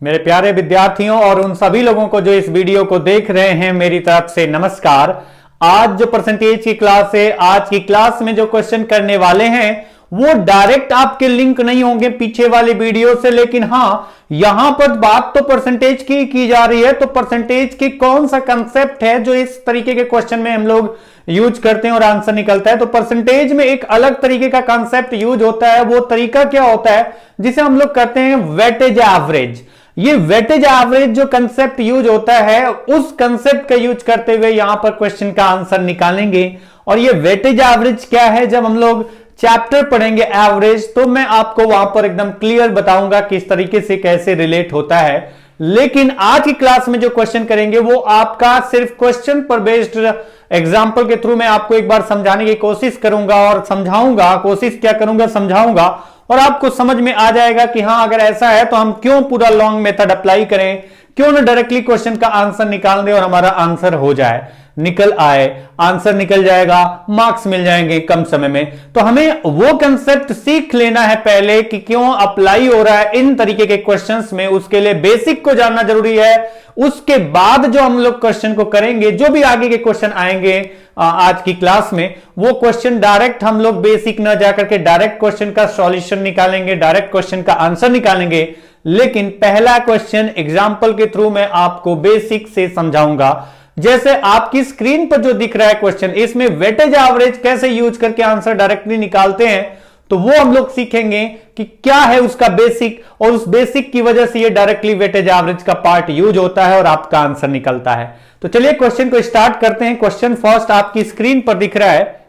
मेरे प्यारे विद्यार्थियों और उन सभी लोगों को जो इस वीडियो को देख रहे हैं, मेरी तरफ से नमस्कार। आज जो परसेंटेज की क्लास है, आज की क्लास में जो क्वेश्चन करने वाले हैं वो डायरेक्ट आपके लिंक नहीं होंगे पीछे वाले वीडियो से, लेकिन हां यहां पर बात तो परसेंटेज की जा रही है। तो परसेंटेज की कौन सा कंसेप्ट है जो इस तरीके के क्वेश्चन में हम लोग यूज करते हैं और आंसर निकलता है। तो परसेंटेज में एक अलग तरीके का कंसेप्ट यूज होता है। वो तरीका क्या होता है जिसे हम लोग कहते हैं वेटेज एवरेज। ये वेटेज एवरेज जो कंसेप्ट यूज होता है, उस कंसेप्ट का यूज करते हुए यहां पर क्वेश्चन का आंसर निकालेंगे। और ये वेटेज एवरेज क्या है, जब हम लोग चैप्टर पढ़ेंगे एवरेज, तो मैं आपको वहां पर एकदम क्लियर बताऊंगा किस तरीके से कैसे रिलेट होता है। लेकिन आज की क्लास में जो क्वेश्चन करेंगे वो आपका सिर्फ क्वेश्चन पर बेस्ड एग्जाम्पल के थ्रू मैं आपको एक बार समझाने की कोशिश करूंगा और समझाऊंगा, कोशिश क्या करूंगा, समझाऊंगा, और आपको समझ में आ जाएगा कि हां अगर ऐसा है तो हम क्यों पूरा लॉन्ग मेथड अप्लाई करें, क्यों ना डायरेक्टली क्वेश्चन का आंसर निकाल दें और हमारा आंसर हो जाए, निकल आए, आंसर निकल जाएगा, मार्क्स मिल जाएंगे कम समय में। तो हमें वो कंसेप्ट सीख लेना है पहले कि क्यों अप्लाई हो रहा है इन तरीके के क्वेश्चंस में। उसके लिए बेसिक को जानना जरूरी है। उसके बाद जो हम लोग क्वेश्चन को करेंगे, जो भी आगे के क्वेश्चन आएंगे आज की क्लास में, वो क्वेश्चन डायरेक्ट हम लोग बेसिक ना जाकर के डायरेक्ट क्वेश्चन का सॉल्यूशन निकालेंगे, डायरेक्ट क्वेश्चन का आंसर निकालेंगे। लेकिन पहला क्वेश्चन एग्जाम्पल के थ्रू मैं आपको बेसिक से समझाऊंगा। जैसे आपकी स्क्रीन पर जो दिख रहा है क्वेश्चन, इसमें वेटेज एवरेज कैसे यूज करके आंसर डायरेक्टली निकालते हैं, तो वो हम लोग सीखेंगे कि क्या है उसका बेसिक, और उस बेसिक की वजह से ये डायरेक्टली वेटेज एवरेज का पार्ट यूज होता है और आपका आंसर निकलता है। तो चलिए क्वेश्चन को स्टार्ट करते हैं। क्वेश्चन फर्स्ट आपकी स्क्रीन पर दिख रहा है।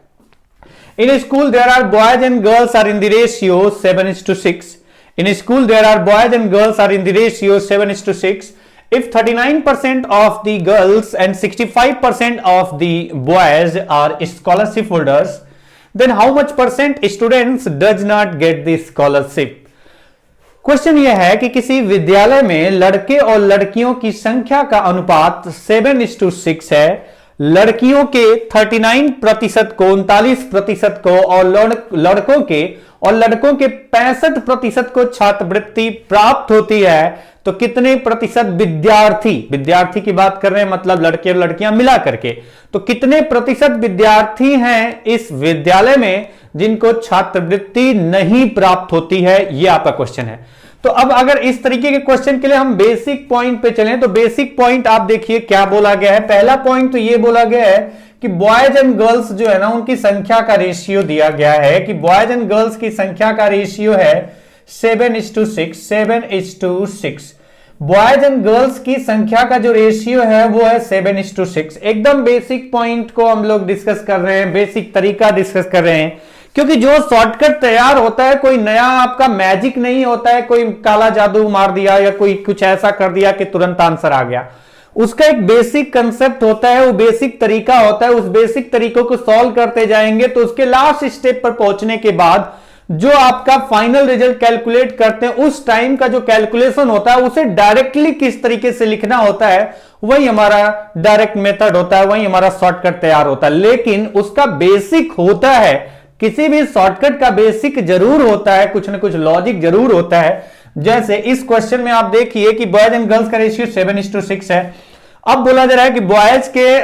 In school there are boys and girls are in the ratio 7:6। In school there are boys and girls are in the ratio 7:6। If 39% of the girls and 65% of the boys are scholarship holders, then how much percent students does not get the scholarship? Question यह है कि किसी विद्यालय में लड़के और लड़कियों की संख्या का अनुपात 7:6 है। लड़कियों के 39% को, 39% को, और लड़कों के 65% को छात्रवृत्ति प्राप्त होती है। तो कितने प्रतिशत विद्यार्थी की बात कर रहे हैं, मतलब लड़के और लड़कियां मिला करके, तो कितने प्रतिशत विद्यार्थी हैं इस विद्यालय में जिनको छात्रवृत्ति नहीं प्राप्त होती है, यह आपका क्वेश्चन है। तो अब अगर इस तरीके के क्वेश्चन के लिए हम बेसिक पॉइंट पे चलें, तो बेसिक पॉइंट आप देखिए क्या बोला गया है। पहला पॉइंट तो यह बोला गया है कि बॉयज एंड गर्ल्स जो है ना, उनकी संख्या का रेशियो दिया गया है कि बॉयज एंड गर्ल्स की संख्या का रेशियो है 7:6। बॉयज एंड गर्ल्स की संख्या का जो रेशियो है वो है 7:6। एकदम बेसिक पॉइंट को हम लोग डिस्कस कर रहे हैं, बेसिक तरीका डिस्कस कर रहे हैं, क्योंकि जो शॉर्टकट तैयार होता है, कोई नया आपका मैजिक नहीं होता है, कोई काला जादू मार दिया या कोई कुछ ऐसा कर दिया कि तुरंत आंसर आ गया। उसका एक बेसिक कंसेप्ट होता है, वो बेसिक तरीका होता है। उस बेसिक तरीकों को सॉल्व करते जाएंगे तो उसके लास्ट स्टेप पर पहुंचने के बाद जो आपका फाइनल रिजल्ट कैलकुलेट करते हैं, उस टाइम का जो कैलकुलेशन होता है उसे डायरेक्टली किस तरीके से लिखना होता है, वही हमारा डायरेक्ट मेथड होता है, वही हमारा शॉर्टकट तैयार होता है। लेकिन उसका बेसिक होता है, किसी भी शॉर्टकट का बेसिक जरूर होता है, कुछ ना कुछ लॉजिक जरूर होता है। जैसे इस क्वेश्चन में आप देखिए कि बॉयज एंड गर्ल्स का रेशियो 7:6 है। अब बोला जा रहा है कि बॉयज के,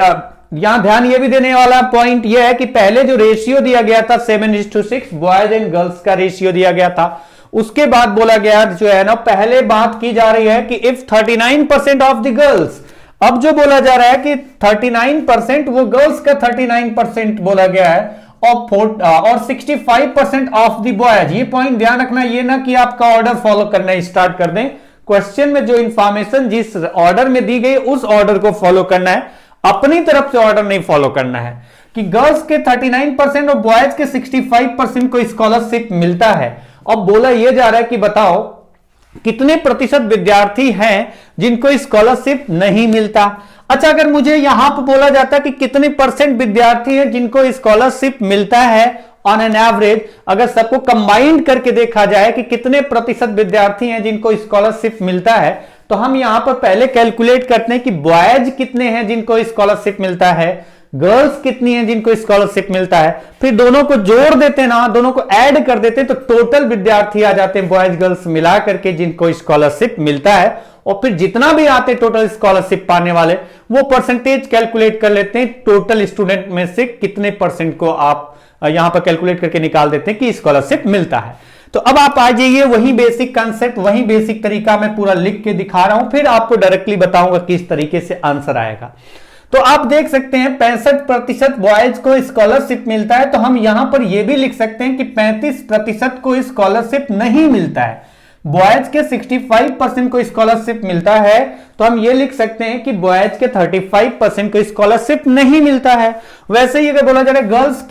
यहां ध्यान ये भी देने वाला पॉइंट यह है कि पहले जो रेशियो दिया गया था 7:6, बॉयज एंड गर्ल्स का रेशियो दिया गया था। उसके बाद बोला गया जो है ना, पहले बात की जा रही है कि इफ 39% ऑफ द गर्ल्स, अब जो बोला जा रहा है कि 39%, वो गर्ल्स का 39% बोला गया है, और 65% ऑफ द बॉयज। ये पॉइंट ध्यान रखना, ये ना कि आपका ऑर्डर फॉलो करना स्टार्ट कर दें। क्वेश्चन में जो इंफॉर्मेशन जिस ऑर्डर में दी गई उस ऑर्डर को फॉलो करना है, अपनी तरफ से ऑर्डर नहीं फॉलो करना है। कि गर्ल्स के 39% और बॉयज के 65% को स्कॉलरशिप मिलता है। अब बोला यह जा रहा है कि बताओ कितने प्रतिशत विद्यार्थी हैं जिनको स्कॉलरशिप नहीं मिलता। अच्छा, अगर मुझे यहां पर बोला जाता कि कितने परसेंट विद्यार्थी हैं जिनको स्कॉलरशिप मिलता है ऑन एन एवरेज, अगर सबको कंबाइंड करके देखा जाए कि कितने प्रतिशत विद्यार्थी हैं जिनको स्कॉलरशिप मिलता है, तो हम यहां पर पहले कैलकुलेट करते हैं कि बॉयज कितने हैं जिनको स्कॉलरशिप मिलता है, गर्ल्स कितनी है जिनको स्कॉलरशिप मिलता है, फिर दोनों को जोड़ देते हैं ना, दोनों को ऐड कर देते हैं, तो टोटल विद्यार्थी आ जाते हैं बॉयज गर्ल्स मिला करके जिनको स्कॉलरशिप मिलता है। और फिर जितना भी आते टोटल स्कॉलरशिप पाने वाले, वो परसेंटेज कैलकुलेट कर लेते हैं, टोटल स्टूडेंट में से कितने परसेंट को आप यहां पर कैलकुलेट करके निकाल देते हैं कि स्कॉलरशिप मिलता है। तो अब आप आ जाइए, वही बेसिक कंसेप्ट, वही बेसिक तरीका मैं पूरा लिख के दिखा रहा हूं, फिर आपको डायरेक्टली बताऊंगा किस तरीके से आंसर आएगा। तो आप देख सकते हैं 65% बॉयज को स्कॉलरशिप मिलता है, तो हम यहां पर यह भी लिख सकते हैं कि 35% को स्कॉलरशिप नहीं मिलता है। बॉयज के 65% को स्कॉलरशिप मिलता है, तो हम ये लिख सकते हैं कि बॉयज के 35% को स्कॉलरशिप नहीं मिलता है। वैसे ही अगर बोला जाए गर्ल्स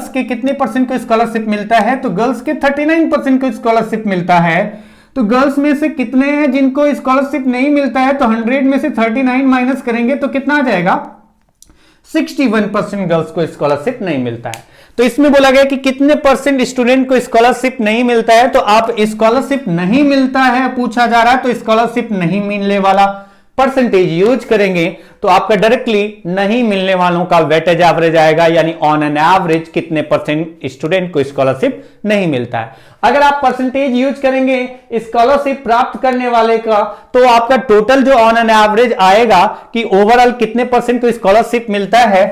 के कितने परसेंट को स्कॉलरशिप मिलता है, तो गर्ल्स के 39% को स्कॉलरशिप मिलता है। तो गर्ल्स में से कितने हैं जिनको स्कॉलरशिप नहीं मिलता है, तो 100 में से 39 माइनस करेंगे तो कितना आ जाएगा, 61% गर्ल्स को स्कॉलरशिप नहीं मिलता है। तो इसमें बोला गया कि कितने परसेंट स्टूडेंट को स्कॉलरशिप नहीं मिलता है, तो आप स्कॉलरशिप नहीं मिलता है पूछा जा रहा है, तो स्कॉलरशिप नहीं मिलने वाला परसेंटेज यूज करेंगे, तो आपका डायरेक्टली नहीं मिलने वालों का वेटेज एवरेज आएगा, यानी ऑन एन एवरेज कितने परसेंट स्टूडेंट को स्कॉलरशिप नहीं मिलता है। अगर आप परसेंटेज यूज करेंगे स्कॉलरशिप प्राप्त करने वाले का, तो आपका टोटल जो ऑन एन एवरेज आएगा कि ओवरऑल कितने परसेंट को स्कॉलरशिप मिलता है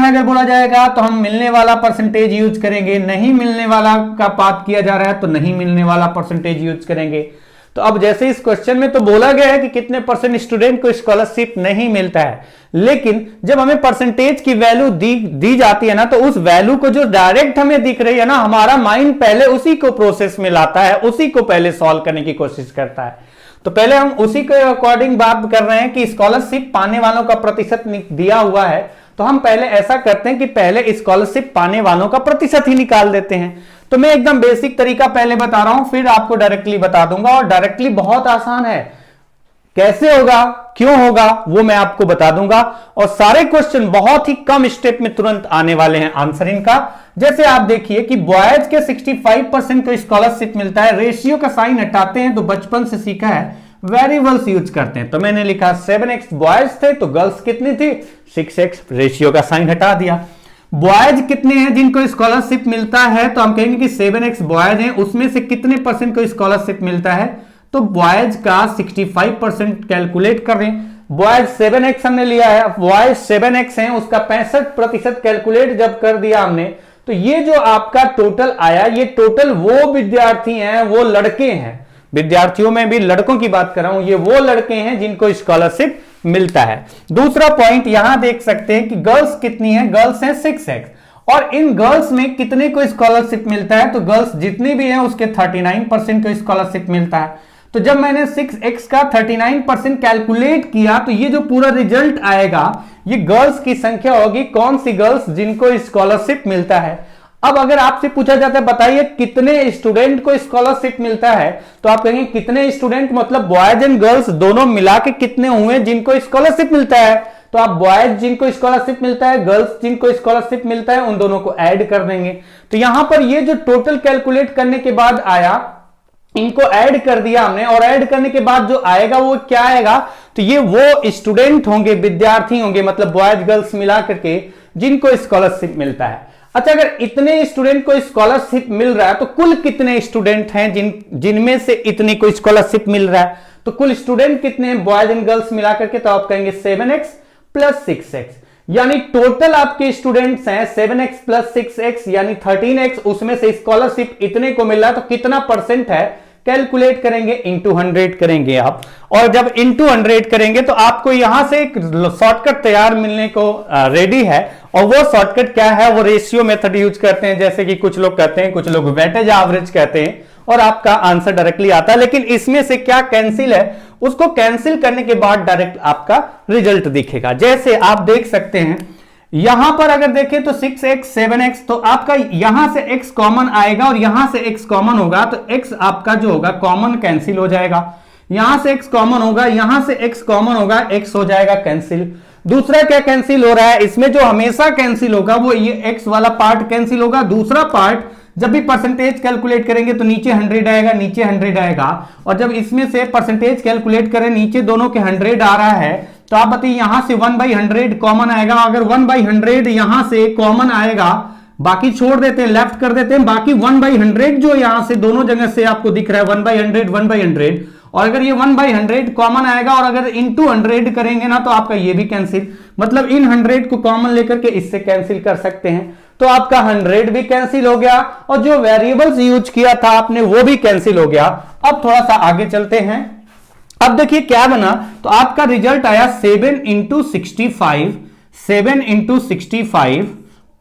अगर बोला जाएगा, तो हम मिलने वाला परसेंटेज यूज करेंगे, नहीं मिलने वाला का बात किया जा रहा है तो नहीं मिलने वाला परसेंटेज यूज करेंगे। तो अब जैसे इस क्वेश्चन में तो बोला गया है कि कितने परसेंट स्टूडेंट को स्कॉलरशिप नहीं मिलता है, लेकिन जब हमें परसेंटेज की वैल्यू दी जाती है ना, तो उस वैल्यू को जो डायरेक्ट हमें दिख रही है ना, हमारा माइंड पहले उसी को प्रोसेस में लाता है, उसी को पहले सॉल्व करने की कोशिश करता है। तो पहले हम उसी के अकॉर्डिंग बात कर रहे हैं कि स्कॉलरशिप पाने वालों का प्रतिशत दिया हुआ है, तो हम पहले ऐसा करते हैं कि पहले स्कॉलरशिप पाने वालों का प्रतिशत ही निकाल देते हैं। तो मैं एकदम बेसिक तरीका पहले बता रहा हूं, फिर आपको डायरेक्टली बता दूंगा, और डायरेक्टली बहुत आसान है, कैसे होगा क्यों होगा वो मैं आपको बता दूंगा, और सारे क्वेश्चन बहुत ही कम स्टेप में तुरंत आने वाले हैं आंसर इनका। जैसे आप देखिए कि बॉयज के 65% को स्कॉलरशिप मिलता है, रेशियो का साइन हटाते हैं, तो बचपन से सीखा है वेरिएबल्स यूज करते हैं, तो मैंने लिखा 7x बॉयज थे, तो गर्ल्स कितनी थी 6x, रेशियो का साइन हटा दिया। बॉयज कितने हैं जिनको स्कॉलरशिप मिलता है, तो हम कहेंगे कि 7x बॉयज हैं, उसमें से कितने परसेंट को स्कॉलरशिप मिलता है, तो बॉयज का 65% कैलकुलेट कर रहे हैं। बॉयज 7x हमने लिया है, बॉयज 7x हैं, उसका 65% कैलकुलेट जब कर दिया हमने, तो ये जो आपका टोटल आया, ये टोटल वो विद्यार्थी हैं, वो लड़के हैं, विद्यार्थियों में भी लड़कों की बात कर रहा हूं, ये वो लड़के हैं जिनको स्कॉलरशिप मिलता है। दूसरा पॉइंट यहां देख सकते हैं कि गर्ल्स कितनी है, गर्ल्स है 6x, और इन गर्ल्स में कितने को स्कॉलरशिप मिलता है, तो गर्ल्स जितनी भी है उसके 39% को स्कॉलरशिप मिलता है। तो जब मैंने 6x का 39% कैलकुलेट किया, तो ये जो पूरा रिजल्ट आएगा ये गर्ल्स की संख्या होगी, कौन सी गर्ल्स जिनको स्कॉलरशिप मिलता है। अब अगर आपसे पूछा जाता है बताइए कितने स्टूडेंट को स्कॉलरशिप मिलता है, तो आप कहेंगे कितने स्टूडेंट मतलब बॉयज एंड गर्ल्स दोनों मिला के कितने हुए जिनको स्कॉलरशिप मिलता है, तो आप बॉयज जिनको स्कॉलरशिप मिलता है, गर्ल्स जिनको स्कॉलरशिप मिलता है, उन दोनों को ऐड कर देंगे। तो यहां पर ये जो टोटल कैलकुलेट करने के बाद आया, इनको ऐड कर दिया हमने, और ऐड करने के बाद जो आएगा वो क्या आएगा, तो ये वो स्टूडेंट होंगे, विद्यार्थी होंगे, मतलब बॉयज गर्ल्स मिला करके जिनको स्कॉलरशिप मिलता है। अच्छा, अगर इतने स्टूडेंट को स्कॉलरशिप मिल रहा है, तो कुल कितने स्टूडेंट हैं जिनमें से इतने को स्कॉलरशिप मिल रहा है, तो कुल स्टूडेंट कितने हैं बॉयज एंड गर्ल्स मिला करके, तो आप कहेंगे 7x प्लस 6x, यानी टोटल आपके स्टूडेंट्स हैं 7x प्लस 6x यानी 13x, उसमें से स्कॉलरशिप इतने को मिल रहा है, तो कितना परसेंट है कैलकुलेट करेंगे, इंटू 100 करेंगे आप, और जब इंटू 100 करेंगे तो आपको यहां से एक शॉर्टकट तैयार मिलने को रेडी है, और वो शॉर्टकट क्या है, वो रेशियो मेथड यूज करते हैं, जैसे कि कुछ लोग कहते हैं, कुछ लोग वेटेज एवरेज कहते हैं, और आपका आंसर डायरेक्टली आता है। लेकिन इसमें से क्या कैंसिल है, उसको कैंसिल करने के बाद डायरेक्ट आपका रिजल्ट दिखेगा। जैसे आप देख सकते हैं यहां पर अगर देखें तो 6x 7x, तो आपका यहां से x कॉमन आएगा और यहां से x कॉमन होगा, तो x आपका जो होगा कॉमन कैंसिल हो जाएगा, यहां से x कॉमन होगा, यहां से x कॉमन होगा, x हो जाएगा कैंसिल। दूसरा क्या कैंसिल हो रहा है, इसमें जो हमेशा कैंसिल होगा वो ये x वाला पार्ट कैंसिल होगा। दूसरा पार्ट जब भी परसेंटेज कैलकुलेट करेंगे तो नीचे 100 आएगा, नीचे 100 आएगा, और जब इसमें से परसेंटेज कैलकुलेट करें नीचे दोनों के 100 आ रहा है, तो आप बताइए यहां से 1/100 कॉमन आएगा, अगर 1/100 यहां से कॉमन आएगा, बाकी छोड़ देते हैं, लेफ्ट कर देते हैं, बाकी 1/100 जो यहां से दोनों जगह से आपको दिख रहा है 1/100 1/100, और अगर ये 1/100 कॉमन आएगा और अगर इनटू 100 करेंगे ना तो आपका ये भी कैंसिल, मतलब इन 100 को कॉमन लेकर के इससे कैंसिल कर सकते हैं, तो आपका 100 भी कैंसिल हो गया और जो वेरिएबल्स यूज किया था आपने वो भी कैंसिल हो गया। अब थोड़ा सा आगे चलते हैं, अब देखिए क्या बना, तो आपका रिजल्ट आया 7 × 65, 7 × 65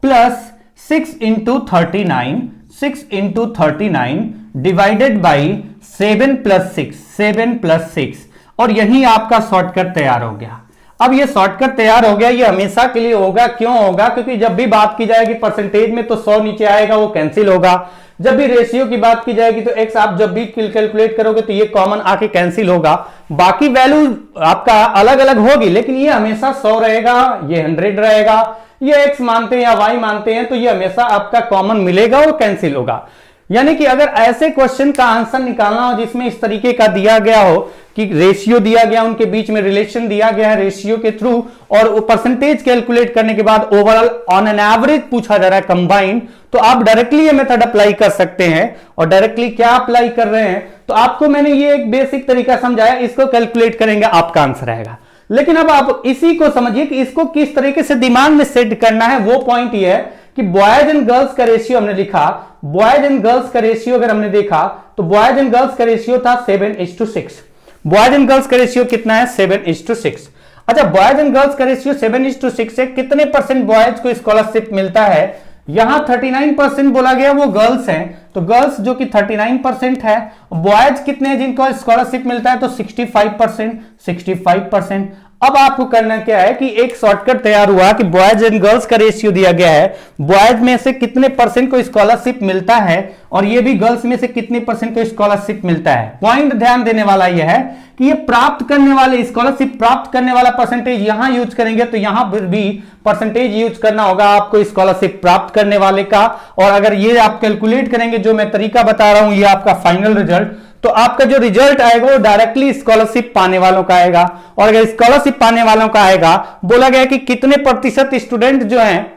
प्लस 6 × 39, 6 × 39 डिवाइडेड बाई 7 + 6, 7 + 6, और यही आपका शॉर्टकट तैयार हो गया। अब ये शॉर्टकट तैयार हो गया, ये हमेशा के लिए होगा, क्यों होगा, क्योंकि जब भी बात की जाएगी परसेंटेज में तो 100 नीचे आएगा, वो कैंसिल होगा। जब भी रेशियो की बात की जाएगी तो x आप जब भी कैलकुलेट करोगे तो ये कॉमन आके कैंसिल होगा, बाकी वैल्यू आपका अलग अलग होगी, लेकिन ये हमेशा 100 रहेगा, ये 100 रहेगा, ये x मानते हैं या y मानते हैं तो ये हमेशा आपका कॉमन मिलेगा और कैंसिल होगा। यानी कि अगर ऐसे क्वेश्चन का आंसर निकालना हो जिसमें इस तरीके का दिया गया हो कि रेशियो दिया गया, उनके बीच में रिलेशन दिया गया है रेशियो के थ्रू, और परसेंटेज कैलकुलेट करने के बाद ओवरऑल ऑन एन एवरेज पूछा जा रहा है कंबाइंड, तो आप डायरेक्टली ये मेथड अप्लाई कर सकते हैं। और डायरेक्टली क्या अप्लाई कर रहे हैं, तो आपको मैंने ये एक बेसिक तरीका समझाया, इसको कैलकुलेट करेंगे आपका आंसर आएगा। लेकिन अब आप इसी को समझिए कि इसको किस तरीके से दिमाग में सेट करना है। वो पॉइंट ये है कि बॉयज एंड गर्ल्स का रेशियो हमने लिखा, बॉयज एंड गर्ल्स का रेशियो अगर हमने देखा तो बॉयज एंड गर्ल्स का रेशियो था 7:6। बॉयज एंड गर्ल्स का रेशियो कितना है 7:6। अच्छा, बॉयज एंड गर्ल्स का रेशियो 7:6 है, कितने परसेंट बॉयज को स्कॉलरशिप मिलता है, यहां 39% बोला गया, वो गर्ल्स हैं, तो गर्ल्स जो कि 39% है, बॉयज कितने हैं जिनको स्कॉलरशिप मिलता है, तो 65%। अब आपको करना क्या है कि एक शॉर्टकट तैयार हुआ कि बॉयज एंड गर्ल्स का रेशियो दिया गया है, बॉयज में से कितने परसेंट को स्कॉलरशिप मिलता है और ये भी गर्ल्स में से कितने परसेंट को स्कॉलरशिप मिलता है। पॉइंट ध्यान देने वाला यह है कि ये प्राप्त करने वाले, स्कॉलरशिप प्राप्त करने वाला परसेंटेज यहां यूज करेंगे तो यहां भी परसेंटेज यूज करना होगा आपको स्कॉलरशिप प्राप्त करने वाले का, और अगर ये आप कैलकुलेट करेंगे जो मैं तरीका बता रहा हूं, ये आपका फाइनल रिजल्ट, तो आपका जो रिजल्ट आएगा वो डायरेक्टली स्कॉलरशिप पाने वालों का आएगा। और अगर स्कॉलरशिप पाने वालों का आएगा, बोला गया कि कितने प्रतिशत स्टूडेंट जो हैं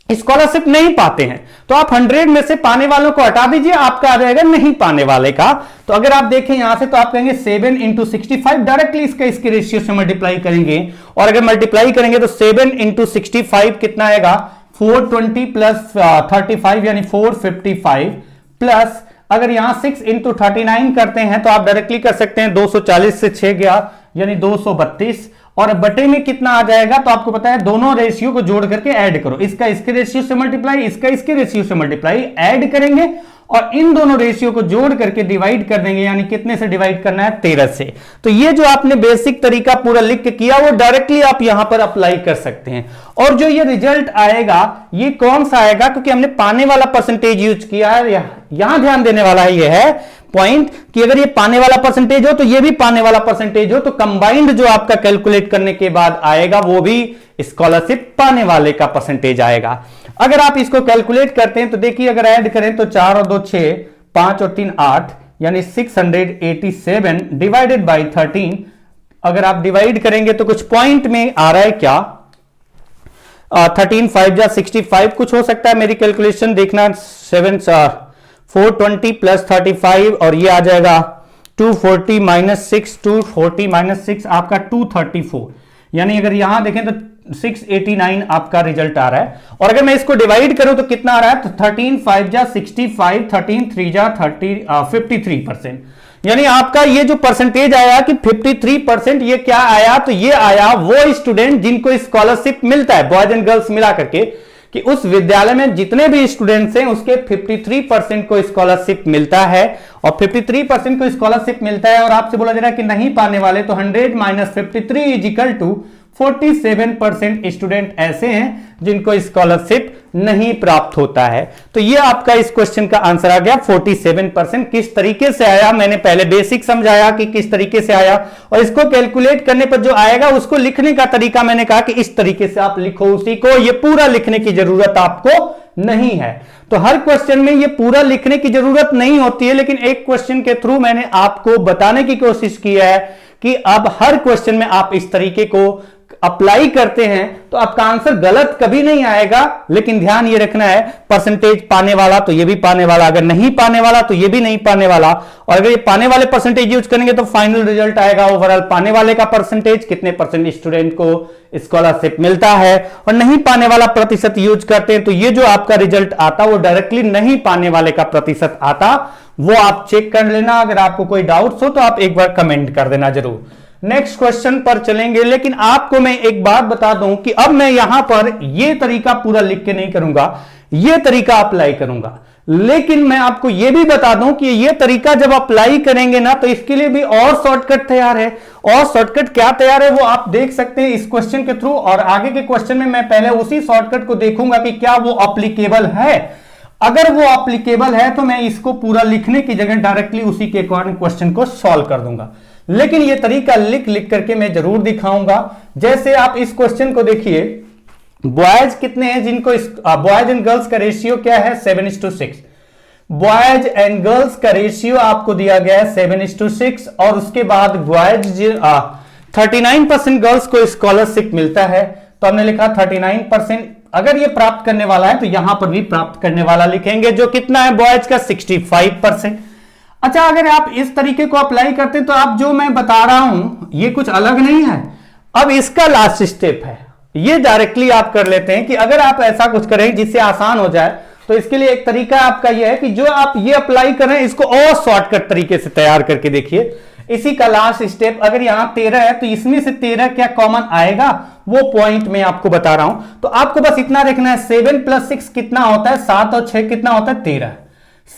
स्कॉलरशिप नहीं पाते हैं, तो आप 100 में से पाने वालों को हटा दीजिए, आपका आ जाएगा नहीं पाने वाले का। तो अगर आप देखें यहां से तो आप कहेंगे 7 × 65, डायरेक्टली इसके रेशियो से मल्टीप्लाई करेंगे, और अगर मल्टीप्लाई करेंगे तो 7 × 65 कितना आएगा 420 + 35 यानी 455, प्लस अगर यहां 6 × 39 करते हैं तो आप डायरेक्टली कर सकते हैं, 240 से 6 गया यानी 232, और बटे में कितना आ जाएगा, तो आपको पता है दोनों रेशियो को जोड़ करके ऐड करो, इसका इसके रेशियो से मल्टीप्लाई, इसका इसके रेशियो से मल्टीप्लाई, ऐड करेंगे और इन दोनों रेशियो को जोड़ करके डिवाइड कर देंगे, यानी कितने से डिवाइड करना है 13 से। तो ये जो आपने बेसिक तरीका पूरा लिख के किया वो डायरेक्टली आप यहां पर अप्लाई कर सकते हैं। और जो ये रिजल्ट आएगा ये कौन सा आएगा, क्योंकि हमने पाने वाला परसेंटेज यूज किया है, यहां ध्यान देने वाला है, ये है पॉइंट कि अगर ये पाने वाला परसेंटेज हो तो ये भी पाने वाला परसेंटेज हो, तो कंबाइंड जो आपका कैलकुलेट करने के बाद आएगा वो भी स्कॉलरशिप पाने वाले का परसेंटेज आएगा। अगर आप इसको कैलकुलेट करते हैं तो देखिए अगर ऐड करें तो 4 और 2 6, 5 और 3 8 यानी 687 डिवाइडेड बाई 13, अगर आप डिवाइड करेंगे तो कुछ पॉइंट में आ रहा है क्या 13 5 जा 65 कुछ हो सकता है, मेरी कैलकुलेशन देखना 420 + 35 और ये आ जाएगा 240 - 6, 240 - 6 आपका 234, यानी अगर यहां देखें तो 689 आपका रिजल्ट आ रहा है। और अगर मैं इसको डिवाइड करूं तो कितना आ रहा है, तो 13 5 जा 65, 13 3 जा 53%, यानी आपका ये जो परसेंटेज आया कि 53%, ये क्या आया, तो ये आया वो स्टूडेंट जिनको स्कॉलरशिप मिलता है, बॉयज एंड गर्ल्स मिला करके, कि उस विद्यालय में जितने भी स्टूडेंट्स हैं उसके 53% को स्कॉलरशिप मिलता है, और 53% को स्कॉलरशिप मिलता है और आपसे बोला जा रहा है कि नहीं पाने वाले, तो 100 - 53 = 47% स्टूडेंट ऐसे हैं जिनको स्कॉलरशिप नहीं प्राप्त होता है। तो ये आपका इस क्वेश्चन का आंसर आ गया 47%। किस तरीके से आया, मैंने पहले बेसिक समझाया कि किस तरीके से आया, और इसको कैलकुलेट करने पर जो आएगा उसको लिखने का तरीका मैंने कहा कि इस तरीके से आप लिखो उसी को, ये पूरा लिखने की जरूरत आपको नहीं है। तो हर क्वेश्चन में ये पूरा लिखने की जरूरत नहीं होती है, लेकिन एक क्वेश्चन के थ्रू मैंने आपको बताने की कोशिश की है कि अब हर क्वेश्चन में आप इस तरीके को अप्लाई करते हैं तो आपका आंसर गलत कभी नहीं आएगा। लेकिन ध्यान ये रखना है, परसेंटेज पाने वाला तो ये भी पाने वाला, अगर नहीं पाने वाला तो ये भी नहीं पाने वाला। और अगर ये पाने वाले परसेंटेज यूज करेंगे तो फाइनल रिजल्ट आएगा ओवरऑल पाने वाले का परसेंटेज, कितने परसेंट स्टूडेंट को स्कॉलरशिप मिलता है। और नहीं पाने वाला प्रतिशत यूज करते हैं तो ये जो आपका रिजल्ट आता वो डायरेक्टली नहीं पाने वाले का प्रतिशत आता। वो आप चेक कर लेना। अगर आपको कोई डाउट्स हो तो आप एक बार कमेंट कर देना जरूर। नेक्स्ट क्वेश्चन पर चलेंगे, लेकिन आपको मैं एक बात बता दूं कि अब मैं यहां पर यह तरीका पूरा लिख के नहीं करूंगा, यह तरीका अप्लाई करूंगा। लेकिन मैं आपको यह भी बता दूं कि यह तरीका जब अप्लाई करेंगे ना तो इसके लिए भी और शॉर्टकट तैयार है। और शॉर्टकट क्या तैयार है वो आप देख सकते हैं इस क्वेश्चन के थ्रू। और आगे के क्वेश्चन में मैं पहले उसी शॉर्टकट को देखूंगा कि क्या वो अप्लीकेबल है। अगर वो अप्लीकेबल है तो मैं इसको पूरा लिखने की जगह डायरेक्टली उसी के अकॉर्डिंग क्वेश्चन को सॉल्व कर दूंगा। लेकिन ये तरीका लिख लिख करके मैं जरूर दिखाऊंगा। जैसे आप इस क्वेश्चन को देखिए, बॉयज कितने हैं जिनको बॉयज एंड गर्ल्स का रेशियो क्या है 7:6। बॉयज एंड गर्ल्स का रेशियो आपको दिया गया है 7:6। और उसके बाद बॉयज 39% गर्ल्स को स्कॉलरशिप मिलता है तो हमने लिखा 39%। अगर ये प्राप्त करने वाला है तो यहां पर भी प्राप्त करने वाला लिखेंगे, जो कितना है बॉयज का 65%। अच्छा, अगर आप इस तरीके को अप्लाई करते हैं तो आप जो मैं बता रहा हूं ये कुछ अलग नहीं है। अब इसका लास्ट स्टेप है, ये डायरेक्टली आप कर लेते हैं कि अगर आप ऐसा कुछ करें जिससे आसान हो जाए तो इसके लिए एक तरीका आपका यह है कि जो आप ये अप्लाई कर रहे हैं इसको और शॉर्टकट तरीके से तैयार करके देखिए। इसी का लास्ट स्टेप, अगर यहां 13 है तो इसमें से 13 क्या कॉमन आएगा वो पॉइंट मैं आपको बता रहा हूं। तो आपको बस इतना देखना है 7 + 6 कितना होता है, 7 और 6 कितना होता है 13।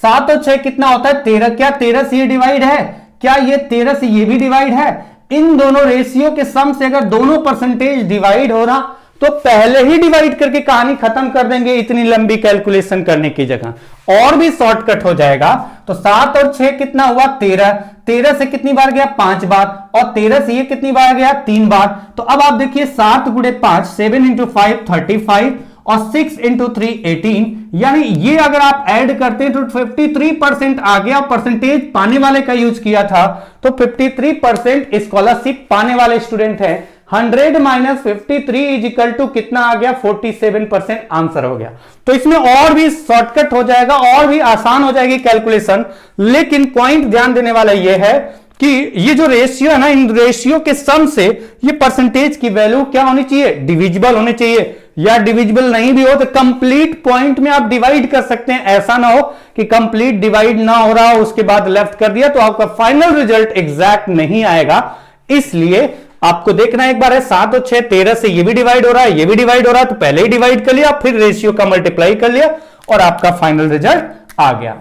7 और 6 कितना होता है 13। क्या 13 से ये डिवाइड है? क्या ये 13 से ये भी डिवाइड है? इन दोनों रेशियो के सम से अगर दोनों परसेंटेज डिवाइड हो रहा तो पहले ही डिवाइड करके कहानी खत्म कर देंगे, इतनी लंबी कैलकुलेशन करने की जगह और भी शॉर्टकट हो जाएगा। तो 7 और 6 कितना हुआ 13। 13 से कितनी बार गया 5 बार, और 13 से ये कितनी बार गया 3 बार। तो अब आप देखिए 7 × 5 7 × 5 35 और 6 × 3 18। यानी ये अगर आप ऐड करते हैं तो 53% आ गया। परसेंटेज पाने वाले का यूज किया था तो 53% स्कॉलरशिप पाने वाले स्टूडेंट हैं। 100 - 53 = कितना आ गया 47% आंसर हो गया। तो इसमें और भी शॉर्टकट हो जाएगा और भी आसान हो जाएगी कैलकुलेशन। लेकिन पॉइंट ध्यान देने वाला यह है कि ये जो रेशियो है ना, इन रेशियो के सम से ये परसेंटेज की वैल्यू क्या होनी चाहिए, डिविजिबल होनी चाहिए। या डिविजिबल नहीं भी हो तो कंप्लीट पॉइंट में आप डिवाइड कर सकते हैं। ऐसा ना हो कि कंप्लीट डिवाइड ना हो रहा हो उसके बाद लेफ्ट कर दिया तो आपका फाइनल रिजल्ट एग्जैक्ट नहीं आएगा। इसलिए आपको देखना एक बार है 7 और 6 13 से ये भी डिवाइड हो रहा है, ये भी डिवाइड हो रहा है, तो पहले ही डिवाइड कर लिया, फिर रेशियो का मल्टीप्लाई कर लिया और आपका फाइनल रिजल्ट आ गया।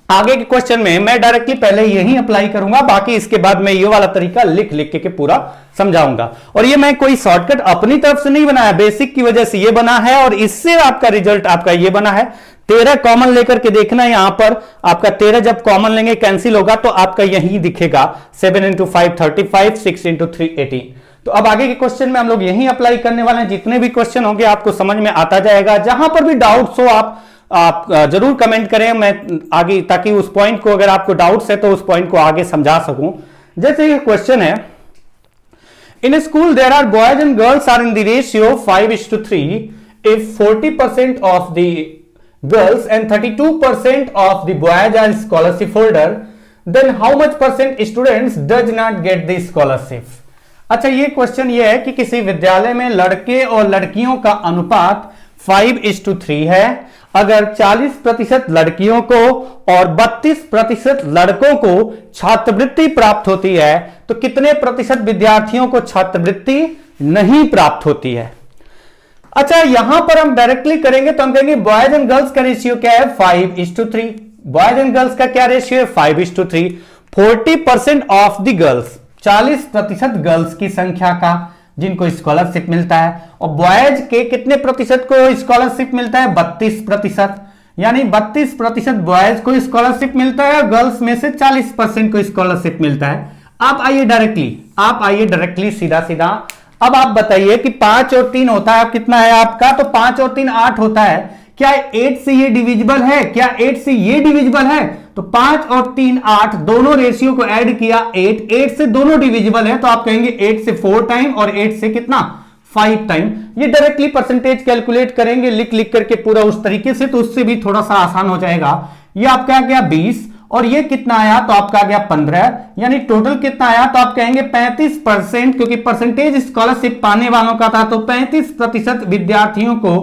आगे के क्वेश्चन में मैं डायरेक्टली पहले यही अप्लाई करूंगा, बाकी इसके बाद मैं ये वाला तरीका लिख लिख के पूरा समझाऊंगा। और ये मैं कोई शॉर्टकट अपनी तरफ से नहीं बनाया, बेसिक की वजह से ये बना है और इससे आपका रिजल्ट आपका ये बना है। 13 कॉमन लेकर के देखना, यहां पर आपका 13 जब कॉमन लेंगे कैंसिल होगा तो आपका यही दिखेगा 7 × 5 35 6 × 3 18। तो अब आगे के क्वेश्चन में हम लोग यही अप्लाई करने वाले हैं। जितने भी क्वेश्चन होंगे आपको समझ में आता जाएगा। जहां पर भी डाउट्स हो आप जरूर कमेंट करें, मैं आगे ताकि उस पॉइंट को, अगर आपको डाउट्स है तो उस पॉइंट को आगे समझा सकूं। जैसे ये क्वेश्चन है, in school there are boys and girls are in the ratio 5:3 if 40% of the girls and 32% of the boys are scholarship holder, then how much % students does not get the scholarship? अच्छा, ये question ये है कि किसी विद्यालय में लड़के और लड़कियों का अनुपात 5:3 है। अगर 40% लड़कियों को और 32% लड़कों को छात्रवृत्ति प्राप्त होती है तो कितने प्रतिशत विद्यार्थियों को छात्रवृत्ति नहीं प्राप्त होती है? अच्छा, यहां पर हम डायरेक्टली करेंगे तो हम कहेंगे बॉयज एंड गर्ल्स का रेशियो क्या है 5:3। बॉयज एंड गर्ल्स का क्या रेशियो है 5:3। 40% ऑफ द गर्ल्स, 40% गर्ल्स की संख्या का जिनको स्कॉलरशिप मिलता है, और बॉयज के कितने प्रतिशत को स्कॉलरशिप मिलता है 32%। यानी 32% बॉयज को स्कॉलरशिप मिलता है और गर्ल्स में से 40% को स्कॉलरशिप मिलता है। आप आइए डायरेक्टली सीधा सीधा अब आप बताइए कि 5 और 3 होता है, कितना है आपका, तो 5 और 3 8 होता है। क्या 8 से ये डिविजिबल है? क्या 8 से ये डिविजिबल है? तो 5 और 3 8, दोनों रेशियो को ऐड किया 8, 8 से दोनों डिविजिबल है तो आप कहेंगे 8 से 4 टाइम और 8 से कितना 5 टाइम। ये डायरेक्टली परसेंटेज कैलकुलेट करेंगे लिख लिख करके पूरा उस तरीके से, तो उससे भी थोड़ा सा आसान हो जाएगा। ये आपका आ गया 20 और ये कितना आया तो आपका आ गया 15, यानी टोटल कितना आया तो आप कहेंगे 35%, क्योंकि परसेंटेज स्कॉलरशिप पाने वालों का था, तो 35% विद्यार्थियों को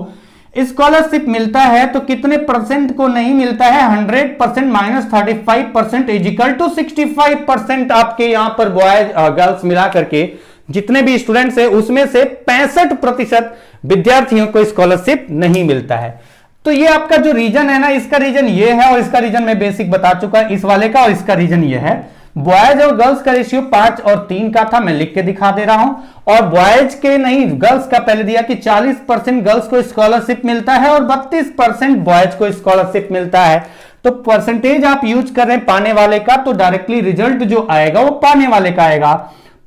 स्कॉलरशिप मिलता है। तो कितने परसेंट को नहीं मिलता है? 100% माइनस 35% इजिकल टू 65%। आपके यहां पर बॉयज गर्ल्स मिला करके जितने भी स्टूडेंट्स है उसमें से 65% विद्यार्थियों को स्कॉलरशिप नहीं मिलता है। तो ये आपका जो रीजन है ना, इसका रीजन ये है और इसका रीजन मैं बेसिक बता चुका इस वाले का, और इसका रीजन ये है। बॉयज और गर्ल्स का रेशियो 5 और 3 का था, मैं लिख के दिखा दे रहा हूं। और बॉयज के नहीं, गर्ल्स का पहले दिया कि 40% गर्ल्स को स्कॉलरशिप मिलता है और 32% बॉयज को स्कॉलरशिप मिलता है। तो परसेंटेज आप यूज कर रहे हैं पाने वाले का, तो डायरेक्टली रिजल्ट जो आएगा वो पाने वाले का आएगा।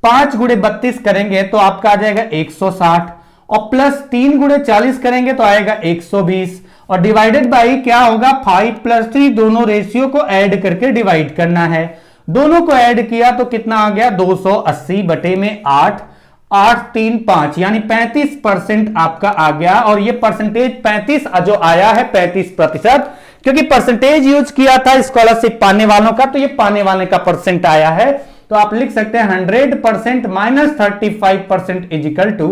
5 गुणे 32 करेंगे तो आपका आ जाएगा 160, और प्लस 3 गुणे 40 करेंगे तो आएगा 120, और डिवाइडेड बाई क्या होगा 5 प्लस 3, दोनों रेशियो को ऐड करके डिवाइड करना है। दोनों को ऐड किया तो कितना आ गया 280 बटे में 8, 8 3 5, यानी 35% आपका आ गया। और ये परसेंटेज 35 जो आया है 35%, क्योंकि परसेंटेज यूज किया था स्कॉलरशिप पाने वालों का, तो ये पाने वाले का परसेंट आया है। तो आप लिख सकते हैं 100% minus 35% is equal to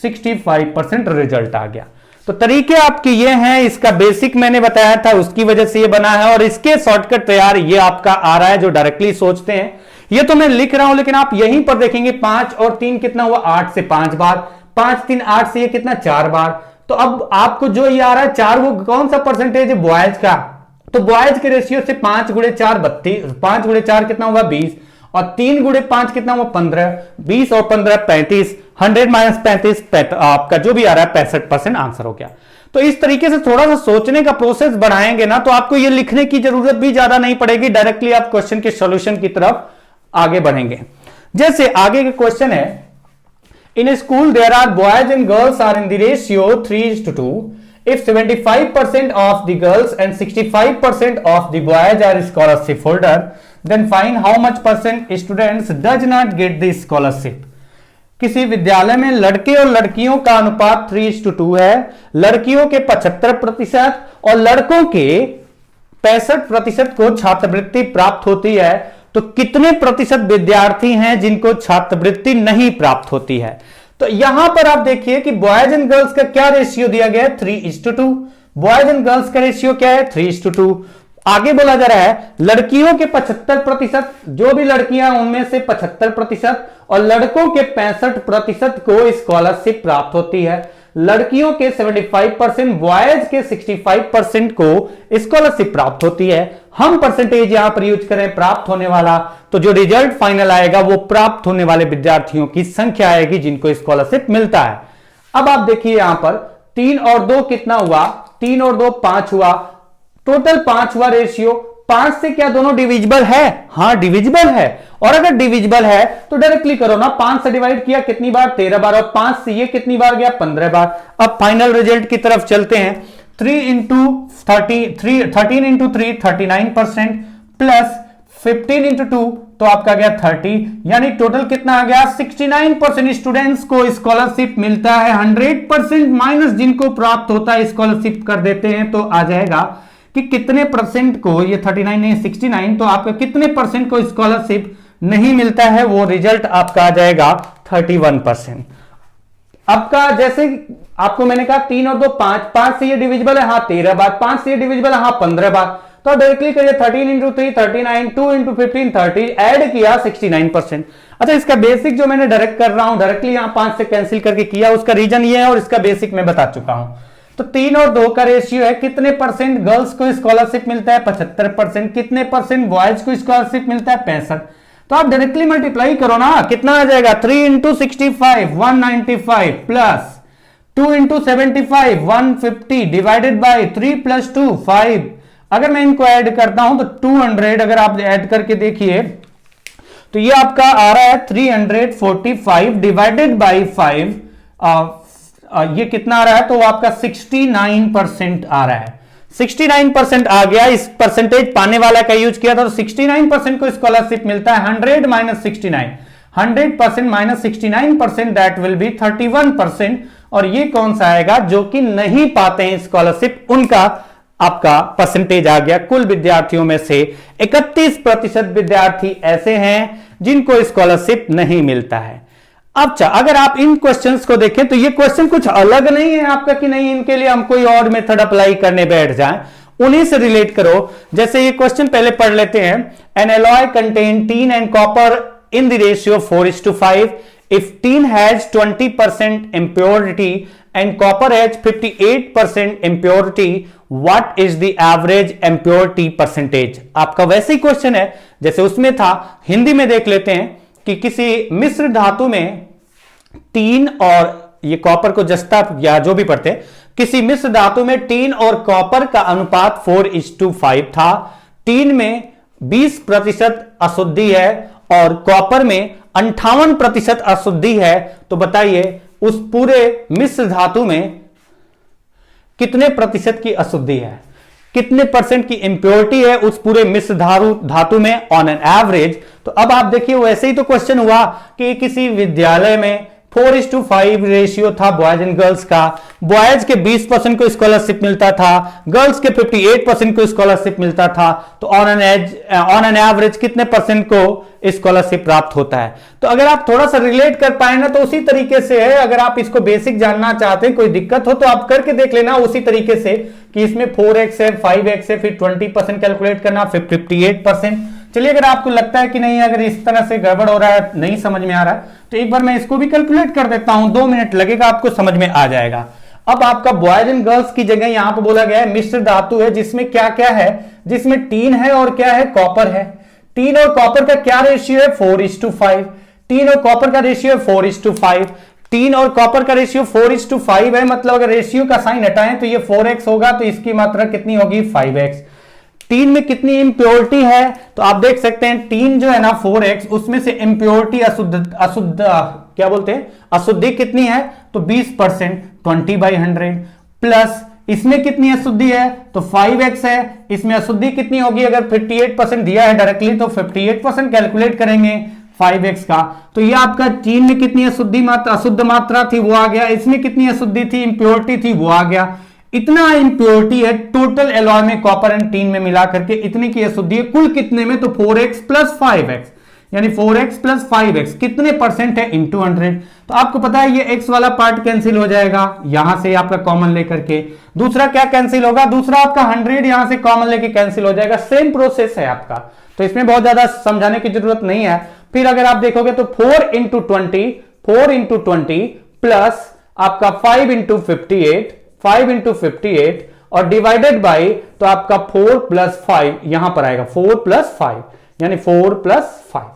65% result आ गया। तो तरीके आपके ये हैं, इसका बेसिक मैंने बताया था उसकी वजह से ये बना है, और इसके शॉर्टकट तैयार ये आपका आ रहा है जो डायरेक्टली सोचते हैं। ये तो मैं लिख रहा हूं, लेकिन आप यहीं पर देखेंगे 5 और 3 कितना हुआ 8 से 5 बार, 5 3 8 से ये कितना 4 बार। तो अब आपको जो ये आ रहा है 4, वो कौन सा परसेंटेज है? बॉयज का। तो बॉयज के रेशियो से 5 गुणे 4 32, 5 गुणे 4 कितना हुआ 20, और 3 गुणे 5 कितना हुआ 15, 20 और 15 35, 100 माइनस 35 आपका जो भी आ रहा है 65% आंसर हो गया। तो इस तरीके से थोड़ा सा सोचने का प्रोसेस बढ़ाएंगे ना, तो आपको ये लिखने की जरूरत भी ज्यादा नहीं पड़ेगी, डायरेक्टली आप क्वेश्चन के सॉल्यूशन की तरफ आगे बढ़ेंगे। जैसे आगे के क्वेश्चन है, in school there are boys and girls are in the ratio 3:2, if 75% of the girls and 65% of the boys are scholarship holder, then find how much percent students does not get the scholarship। किसी विद्यालय में लड़के और लड़कियों का अनुपात 3:2 है, लड़कियों के 75% और लड़कों के 65% को छात्रवृत्ति प्राप्त होती है, तो कितने प्रतिशत विद्यार्थी हैं जिनको छात्रवृत्ति नहीं प्राप्त होती है? तो यहां पर आप देखिए कि बॉयज एंड गर्ल्स का क्या रेशियो दिया गया है 3:2। बॉयज एंड गर्ल्स का रेशियो क्या है 3:2। आगे बोला जा रहा है लड़कियों के 75%, जो भी लड़कियां उनमें से 75%, और लड़कों के 65% को स्कॉलरशिप प्राप्त होती है। लड़कियों के 75%, बॉयज के 65% को स्कॉलरशिप प्राप्त होती है। हम परसेंटेज यहां पर यूज करें प्राप्त होने वाला, तो जो रिजल्ट फाइनल आएगा वो प्राप्त होने वाले विद्यार्थियों की संख्या आएगी जिनको स्कॉलरशिप मिलता है। अब आप देखिए यहां पर 3 और 2 कितना हुआ, 3 और 2 5 हुआ, टोटल 5 हुआ रेशियो। 5 से क्या दोनों डिविजिबल है? हाँ डिविजिबल है, और अगर डिविजिबल है तो डायरेक्टली करो ना, 5 से डिवाइड किया कितनी बार 13 बार, और 5 से ये कितनी बार गया 15 बार। अब फाइनल रिजल्ट की तरफ चलते हैं। 13 इंटू 3 39%, प्लस 15 इंटू 2 तो आपका गया 30, यानी टोटल कितना आ गया 69% स्टूडेंट्स को स्कॉलरशिप मिलता है। 100% माइनस जिनको प्राप्त होता है स्कॉलरशिप कर देते हैं, तो आ जाएगा कि कितने परसेंट को, ये 39 नहीं 69, तो आपका कितने परसेंट को स्कॉलरशिप नहीं मिलता है, वो रिजल्ट आपका आ जाएगा 31%। आपका जैसे आपको मैंने कहा 3 और 2 5, 5 से ये डिविजिबल है हाँ 13 बार, 5 से ये डिविजिबल है हाँ 15 बार, तो डायरेक्टली करिए 13 इंटू 3 39, 2 इंटू 15 30, ऐड किया 69%। अच्छा इसका बेसिक जो मैंने डायरेक्ट कर रहा हूं, डायरेक्टली यहां 5 से कैंसिल करके किया, उसका रीजन ये है और इसका बेसिक मैं बता चुका हूं। तो 3 और 2 का रेशियो है, कितने परसेंट गर्ल्स को स्कॉलरशिप मिलता है 75%, कितने परसेंट बॉयज को स्कॉलरशिप मिलता है 65%। तो आप डायरेक्टली मल्टीप्लाई करो ना, कितना आ जाएगा 3 into 65 195, plus 2 into 75 150, divided by 3 plus 2 5। अगर मैं इनको ऐड करता हूं तो 200, अगर आप ऐड करके देखिए तो ये आपका आ रहा है 345 डिवाइडेड बाई 5, ये कितना आ रहा है, तो वो आपका 69% आ रहा है। 69% आ गया, इस परसेंटेज पाने वाला का यूज किया था, तो 69% को स्कॉलरशिप मिलता है। 100 minus 69, 100% minus 69%, that will be 31%। और ये कौन सा आएगा? जो कि नहीं पाते हैं स्कॉलरशिप, उनका आपका परसेंटेज आ गया। कुल विद्यार्थियों में से 31% विद्यार्थी ऐसे हैं जिनको स्कॉलरशिप नहीं मिलता है। अब अगर आप इन क्वेश्चंस को देखें तो ये क्वेश्चन कुछ अलग नहीं है आपका कि नहीं इनके लिए हम कोई और मेथड अप्लाई करने बैठ जाएं, उन्हीं से रिलेट करो। जैसे ये क्वेश्चन पहले पढ़ लेते हैं। N alloy contain tin and copper in the ratio 4:5 if tin has 20% impurity and copper has 58% impurity, what is the average impurity percentage? आपका वैसे ही क्वेश्चन है जैसे उसमें था। हिंदी में देख लेते हैं कि किसी मिश्र धातु में टीन और ये कॉपर को जस्ता या जो भी पढ़ते हैं, किसी मिश्र धातु में टीन और कॉपर का अनुपात 4:5 था। टीन में 20% अशुद्धि है और कॉपर में 58% अशुद्धि है। तो बताइए उस पूरे मिश्र धातु में कितने प्रतिशत की अशुद्धि है, कितने परसेंट की इंप्योरिटी है उस पूरे मिश्र धातु में ऑन एन एवरेज। तो अब आप देखिए वैसे ही तो क्वेश्चन हुआ कि किसी विद्यालय में 4:5 रेशियो था बॉयज एंड गर्ल्स का। बॉयज के 20% को स्कॉलरशिप मिलता था, गर्ल्स के 58% को स्कॉलरशिप मिलता था। तो ऑन एन एवरेज कितने परसेंट को स्कॉलरशिप प्राप्त होता है? तो अगर आप थोड़ा सा रिलेट कर पाए ना तो उसी तरीके से है। अगर आप इसको बेसिक जानना चाहते हैं, कोई दिक्कत हो तो आप करके देख लेना उसी तरीके से कि इसमें 4x है, 5x है, फिर 20% कैलकुलेट करना, फिर 58%। चलिए अगर आपको लगता है कि नहीं अगर इस तरह से गड़बड़ हो रहा है, नहीं समझ में आ रहा है, तो एक बार मैं इसको भी कैलकुलेट कर देता हूं। 2 मिनट लगेगा, आपको समझ में आ जाएगा। अब आपका बॉयज एंड गर्ल्स की जगह यहां पर बोला गया है मिश्र धातु है जिसमें क्या क्या है, जिसमें टीन है और क्या है, कॉपर है। टीन और कॉपर का क्या रेशियो है? 4:5। टीन और कॉपर का रेशियो है 4:5। टीन और कॉपर का रेशियो 4:5 है, मतलब अगर रेशियो का साइन हटाएं तो ये 4x होगा, तो इसकी मात्रा कितनी होगी? 5x। टीन में कितनी इंप्योरिटी है? तो आप देख सकते हैं टीन जो है ना 4x, उसमें से इंप्योरिटी अशुद्ध क्या बोलते हैं, अशुद्धि कितनी है? तो 20%, 20/100 प्लस इसमें कितनी अशुद्धि है? तो 5x है। इसमें अशुद्धि कितनी होगी? अगर 58% दिया है डायरेक्टली तो 58% कैलकुलेट करेंगे 5x का। तो ये आपका टीन में कितनी अशुद्ध मात्रा थी वो आ गया, इसमें कितनी अशुद्धि थी, इंप्योरिटी थी, वो आ गया। इतना इंप्योरिटी है टोटल एलॉय में, कॉपर एंड टीन में मिला करके इतने की अशुद्धि है। कुल कितने में? तो 4x प्लस 5x, यानी 4x प्लस 5x कितने परसेंट है? इंटू 100। तो आपको पता है ये x वाला पार्ट कैंसिल हो जाएगा यहां से आपका कॉमन लेकर के। दूसरा क्या कैंसिल होगा? दूसरा आपका 100 यहां से कॉमन लेके कैंसिल हो जाएगा। सेम प्रोसेस है आपका, तो इसमें बहुत ज्यादा समझाने की जरूरत नहीं है। फिर अगर आप देखोगे तो 4 into 20 प्लस आपका 5 into 58 और डिवाइडेड बाई, तो आपका 4 प्लस 5 यहां पर आएगा, 4 प्लस 5 यानी 4 प्लस 5।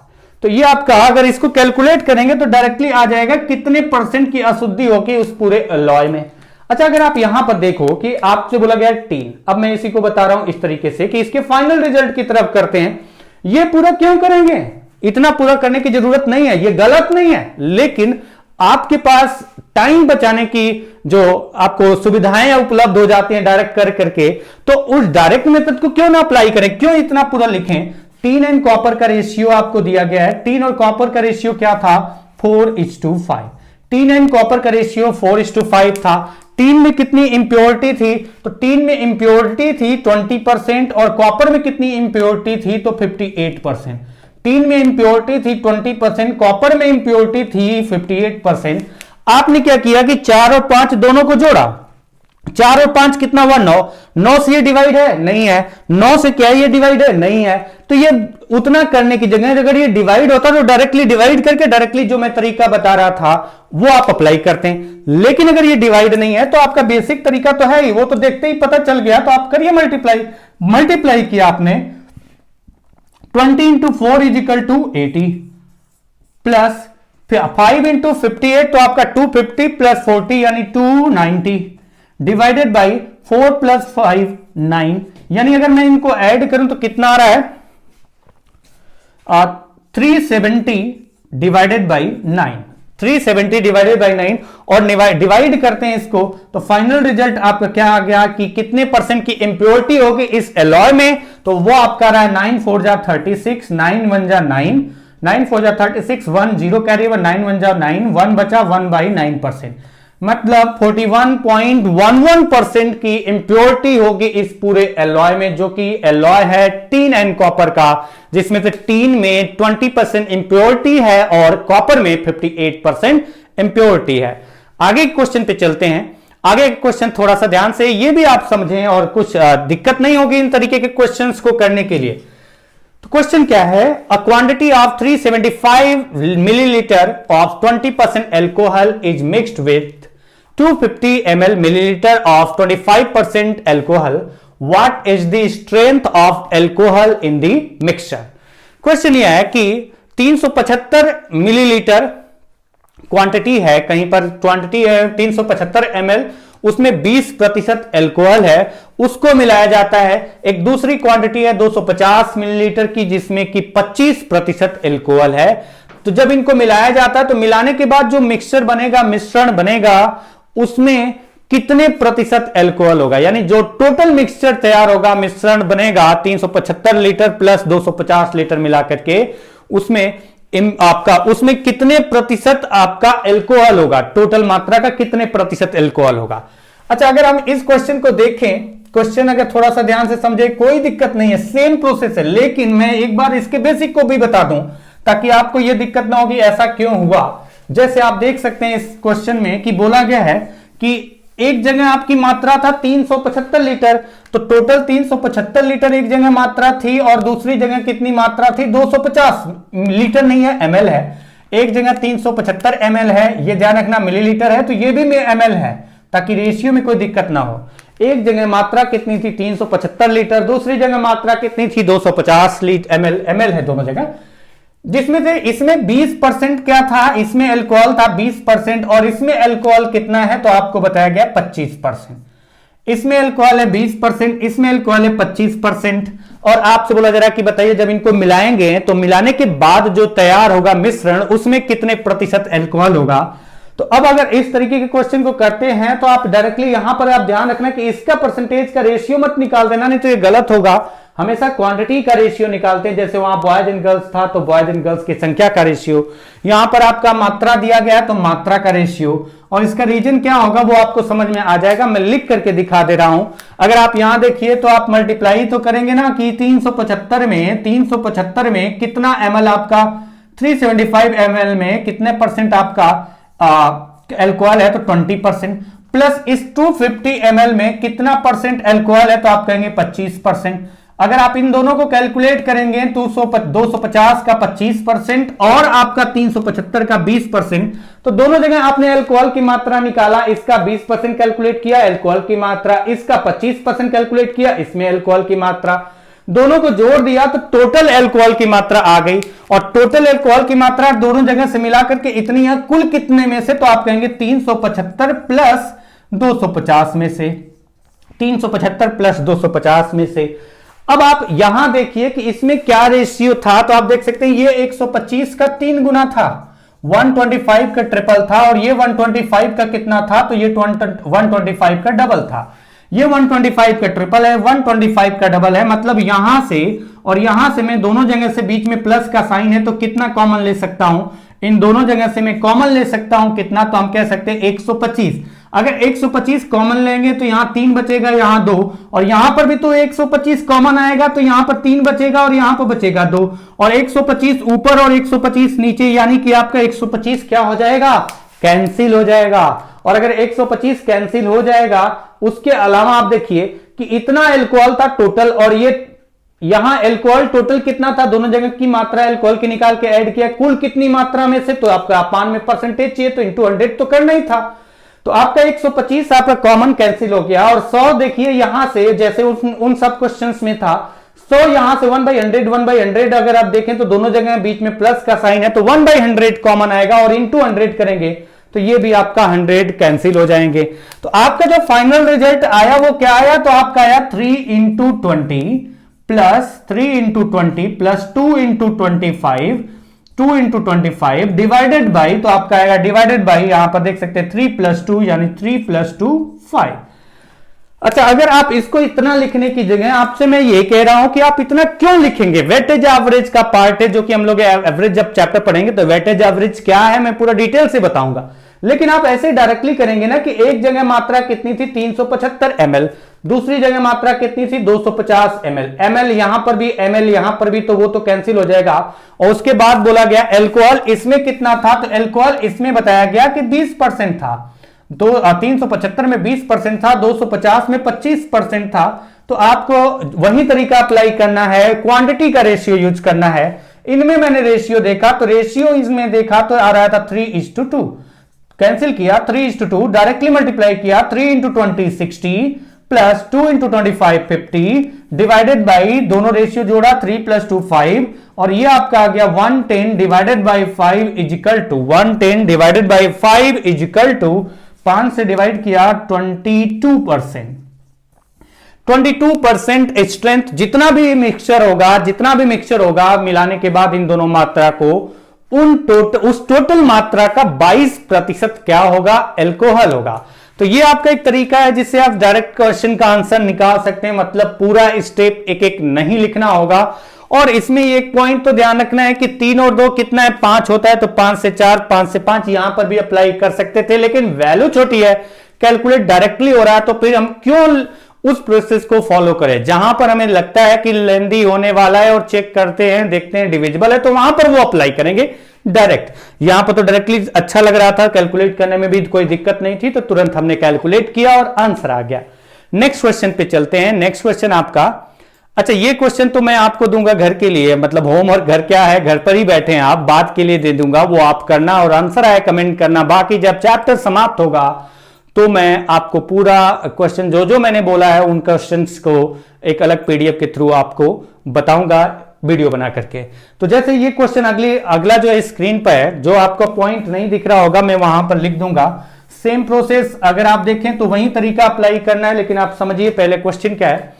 तो ये आपका अगर इसको कैलकुलेट करेंगे तो डायरेक्टली आ जाएगा कितने परसेंट की अशुद्धि होगी उस पूरे अलॉय में। अच्छा अगर आप यहां पर देखो कि आपसे बोला गया टीन, अब मैं इसी को बता रहा हूं इस तरीके से कि इसके फाइनल रिजल्ट की तरफ करते हैं। ये पूरा क्यों करेंगे? इतना पूरा करने की जरूरत नहीं है, ये गलत नहीं है, लेकिन आपके पास टाइम बचाने की जो आपको सुविधाएं उपलब्ध हो जाती हैं डायरेक्ट कर करके, तो उस डायरेक्ट मेथड को क्यों ना अप्लाई करें, क्यों इतना पूरा लिखें। टीन एंड कॉपर का रेशियो आपको दिया गया है। टीन और कॉपर का रेशियो क्या था? 4:5। टीन एंड कॉपर का रेशियो 4:5 था। टीन में कितनी इंप्योरिटी थी? तो टीन में इंप्योरिटी थी 20% और कॉपर में कितनी इंप्योरिटी थी? तो 58%। टीन में इंप्योरिटी थी 20%, कॉपर में इंप्योरिटी थी 58%। आपने क्या किया कि 4 और 5 दोनों को जोड़ा। 4 और 5 कितना हुआ? 9। 9 से ये डिवाइड है? नहीं है। 9 से क्या ये डिवाइड है? नहीं है। तो ये उतना करने की जगह अगर ये डिवाइड होता तो डायरेक्टली डिवाइड करके डायरेक्टली जो मैं तरीका बता रहा था वो आप अप्लाई करते हैं। लेकिन अगर ये डिवाइड नहीं है तो आपका बेसिक तरीका तो है ही, वो तो देखते ही पता चल गया, तो आप करिए मल्टीप्लाई किया आपने। 20 into 4 is equal to 80 plus 5 into 58, तो आपका 250 प्लस 40 यानी 290 डिवाइडेड बाई 4 प्लस 5 9, यानी अगर मैं इनको ऐड करूं तो कितना आ रहा है? 370 डिवाइडेड बाई 9। 370 डिवाइडेड बाई 9 और डिवाइड करते हैं इसको, तो फाइनल रिजल्ट आपका क्या आ गया कि कितने परसेंट की इंप्योरिटी होगी इस एलॉय में, तो वो आपका रहा है 9 4 जा 36, 9 1 जा 9, 9 4 जा 36, 1 0 कैरी ओवर, 9 1 जा 9, 1 बचा 1/9%, मतलब 41.11% की इंप्योरिटी होगी इस पूरे एलॉय में, जो कि एलॉय है टीन एंड कॉपर का, जिसमें से टीन में 20% इंप्योरिटी है और कॉपर में 58% इंप्योरिटी है। आगे क्वेश्चन पे चलते हैं। आगे क्वेश्चन थोड़ा सा ध्यान से ये भी आप समझें और कुछ दिक्कत नहीं होगी इन तरीके के क्वेश्चंस को करने के लिए। तो क्वेश्चन क्या है, a quantity of 375 millilitre of 20% alcohol is mixed with 250 ml milliliter of 25% alcohol. What is the strength of alcohol in the mixture? Question यह है कि 375 मिलीलीटर क्वांटिटी है, कहीं पर क्वांटिटी है 375 ml, उसमें 20% एल्कोहल है, उसको मिलाया जाता है। एक दूसरी क्वांटिटी है 250 मिलीलीटर की, जिसमें कि 25% एल्कोहल है। तो जब इनको मिलाया जाता है तो मिलाने के बाद जो मिक्सचर बनेगा, मिश्रण बनेगा, उसमें कितने प्रतिशत एल्कोहल होगा, यानी जो टोटल मिक्सचर तैयार होगा, मिश्रण बनेगा 375 लीटर प्लस 250 लीटर मिलाकर के, उसमें कितने प्रतिशत आपका एल्कोहल होगा, टोटल मात्रा का कितने प्रतिशत एल्कोहल होगा। अच्छा, अगर हम इस क्वेश्चन को देखें, क्वेश्चन अगर थोड़ा सा ध्यान से समझे, कोई दिक्कत नहीं है, सेम प्रोसेस है, लेकिन मैं एक बार इसके बेसिक को भी बता दूं ताकि आपको यह दिक्कत ना होगी ऐसा क्यों हुआ। जैसे आप देख सकते हैं इस क्वेश्चन में कि बोला गया है कि एक जगह आपकी मात्रा था 375 लीटर, तो टोटल 375 लीटर एक जगह मात्रा थी और दूसरी जगह कितनी मात्रा थी, 250 लीटर नहीं है, एमएल है। एक जगह 375 ml है, ये ध्यान रखना, मिलीलीटर है तो ये भी ml है, ताकि रेशियो में कोई दिक्कत ना हो। एक जगह मात्रा कितनी थी 375 लीटर, दूसरी जगह मात्रा कितनी थी 250 लीटर ml है दोनों जगह, जिसमें से इसमें 20% क्या था, इसमें अल्कोहल था 20% और इसमें अल्कोहल कितना है तो आपको बताया गया 25%। इसमें अल्कोहल है 20%, इसमें अल्कोहल है 25%। और आपसे बोला जा रहा है कि बताइए जब इनको मिलाएंगे तो मिलाने के बाद जो तैयार होगा मिश्रण उसमें कितने प्रतिशत अल्कोहल होगा। तो अब अगर इस तरीके के क्वेश्चन को करते हैं तो आप डायरेक्टली यहां पर आप ध्यान रखना कि इसका परसेंटेज का रेशियो मत निकाल देना, नहीं तो ये गलत होगा। हमेशा क्वांटिटी का रेशियो निकालते हैं, जैसे वहां बॉयज एंड गर्ल्स था तो बॉयज एंड गर्ल्स की संख्या का रेशियो, यहां पर आपका मात्रा दिया गया तो मात्रा का रेशियो, और इसका रीजन क्या होगा वो आपको समझ में आ जाएगा। मैं लिख करके दिखा दे रहा हूं। अगर आप यहां देखिए तो आप मल्टीप्लाई तो करेंगे ना कि 375 में कितना ml आपका, 375 ml में कितने परसेंट आपका अल्कोहल है तो 20%, प्लस इस 250 ml में कितना परसेंट अल्कोहल है तो आप कहेंगे 25%। अगर आप इन दोनों को कैलकुलेट करेंगे 250 का 25% और आपका 375 का 20%, तो दोनों जगह आपने अल्कोहल की मात्रा निकाला, इसका 20% कैलकुलेट किया अल्कोहल की मात्रा, इसका 25% कैलकुलेट किया, इसमें अल्कोहल की मात्रा, दोनों को जोड़ दिया तो टोटल अल्कोहल की मात्रा आ गई। और टोटल अल्कोहल की मात्रा दोनों जगह से मिलाकर के इतनी है, कुल कितने में से, तो आप कहेंगे 375 प्लस 250 में से, 375 प्लस 250 में से। अब आप यहां देखिए कि इसमें क्या रेशियो था, तो आप देख सकते हैं ये 125 का 3 गुना था, 125 का ट्रिपल था, और ये 125 का कितना था तो ये 125 का डबल था। ये 125 का ट्रिपल है, 125 का डबल है, मतलब यहां से और यहां से मैं दोनों जगह से बीच में प्लस का साइन है तो कितना कॉमन ले सकता हूं, इन दोनों जगह से मैं कॉमन ले सकता हूं कितना, तो हम कह सकते हैं 125। अगर 125 कॉमन लेंगे तो यहां 3 बचेगा, यहां 2, और यहां पर भी तो 125 कॉमन आएगा तो यहां पर 3 बचेगा और यहां पर बचेगा 2, और 125 ऊपर और 125 नीचे, यानी कि आपका 125 क्या हो जाएगा, कैंसिल हो जाएगा। और अगर 125 कैंसिल हो जाएगा, उसके अलावा आप देखिए कि इतना अल्कोहल था टोटल, और ये यहां अल्कोहल टोटल कितना था, दोनों जगह की मात्रा अल्कोहल की निकाल के ऐड किया, कुल कितनी मात्रा में से, तो आपका अपान में परसेंटेज चाहिए तो इंटू 100 तो करना ही था, तो आपका 125 आपका कॉमन कैंसिल हो गया। और 100 देखिए यहां से जैसे उन सब क्वेश्चंस में था, 100 यहां से 1/100 अगर आप देखें तो दोनों जगह बीच में प्लस का साइन है तो 1/100 कॉमन आएगा, और इंटू 100 करेंगे तो ये भी आपका 100 कैंसिल हो जाएंगे। तो आपका जो फाइनल रिजल्ट आया वो क्या आया, तो आपका आया 3 × 20 plus 3 × 20 plus 2 × 25 2 into 25 divided by, तो आपका आएगा डिवाइडेड बाई, यहां पर देख सकते हैं 3 + 2 यानी 3 + 2 5। अच्छा, अगर आप इसको इतना लिखने की जगह आपसे मैं ये कह रहा हूं कि आप इतना क्यों लिखेंगे, वेटेज एवरेज का पार्ट है जो कि हम लोग एवरेज जब चैप्टर पढ़ेंगे तो वेटेज एवरेज क्या है मैं पूरा डिटेल से बताऊंगा। लेकिन आप ऐसे डायरेक्टली करेंगे ना कि एक जगह मात्रा कितनी थी 375 ml, दूसरी जगह मात्रा कितनी थी 250 ml, ml यहां पर भी ml यहां पर भी, तो वो तो कैंसिल हो जाएगा। और उसके बाद बोला गया अल्कोहल इसमें कितना था, तो अल्कोहल इसमें बताया गया कि 20% था, तो 375 में 20% था, 250 में 25% था। तो आपको वही तरीका अप्लाई करना है, क्वांटिटी का रेशियो यूज करना है। इनमें मैंने रेशियो देखा तो रेशियो इसमें देखा तो आ रहा था 3:2, कैंसिल किया 3:2, डायरेक्टली मल्टीप्लाई किया 3 × 20 60 प्लस 2 × 25 50 डिवाइडेड बाई, दोनों रेशियो जोड़ा 3 + 2 5, और ये आपका आ गया 110 divided by 5 equal to 110 divided by 5 equal to 5 से डिवाइड किया 22%। 22% स्ट्रेंथ, जितना भी मिक्सचर होगा मिलाने के बाद इन दोनों मात्रा को, उस टोटल मात्रा का 22% क्या होगा, अल्कोहल होगा। तो ये आपका एक तरीका है जिससे आप डायरेक्ट क्वेश्चन का आंसर निकाल सकते हैं, मतलब पूरा स्टेप एक एक नहीं लिखना होगा। और इसमें एक पॉइंट तो ध्यान रखना है कि 3 और 2 कितना है, 5 होता है, तो 5 से 4 5 से 5 यहां पर भी अप्लाई कर सकते थे, लेकिन वैल्यू छोटी है, कैलकुलेट डायरेक्टली हो रहा है, तो फिर हम क्यों उस प्रोसेस को फॉलो करें। जहां पर हमें लगता है कि लेंदी होने वाला है और चेक करते हैं, देखते हैं डिविजिबल है, तो वहां पर वो अप्लाई करेंगे डायरेक्ट। यहां पर तो डायरेक्टली अच्छा लग रहा था, कैलकुलेट करने में भी कोई दिक्कत नहीं थी, तो तुरंत हमने कैलकुलेट किया और आंसर आ गया। नेक्स्ट क्वेश्चन पे चलते हैं। नेक्स्ट क्वेश्चन आपका, अच्छा ये क्वेश्चन तो मैं आपको दूंगा घर के लिए, मतलब होमवर्क, घर क्या है, घर पर ही बैठे हैं आप, बात के लिए दे दूंगा, वो आप करना और आंसर आए कमेंट करना। बाकी जब चैप्टर समाप्त होगा तो मैं आपको पूरा क्वेश्चन जो मैंने बोला है उन क्वेश्चंस को एक अलग पीडीएफ के थ्रू आपको बताऊंगा वीडियो बना करके। तो जैसे ये क्वेश्चन अगला जो है स्क्रीन पर है, जो आपको पॉइंट नहीं दिख रहा होगा मैं वहां पर लिख दूंगा। सेम प्रोसेस अगर आप देखें तो वही तरीका अप्लाई करना है, लेकिन आप समझिए पहले क्वेश्चन क्या है।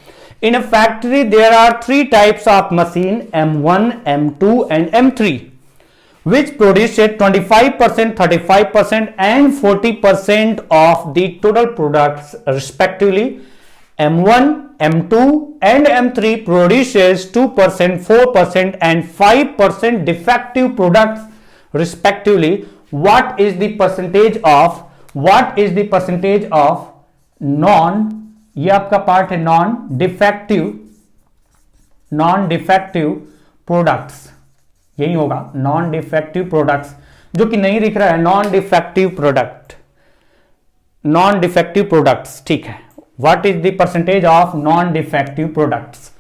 In a factory there are 3 types of machine, M1, M2 and M3, which produce 25%, 35% and 40% of the total products respectively. M1, M2 and M3 produces 2%, 4% and 5% defective products respectively. What is the percentage of non, ये आपका part है non defective products, यही होगा non defective products, जो कि नहीं दिख रहा है, नॉन डिफेक्टिव प्रोडक्ट्स, ठीक है। What is the percentage of non defective products.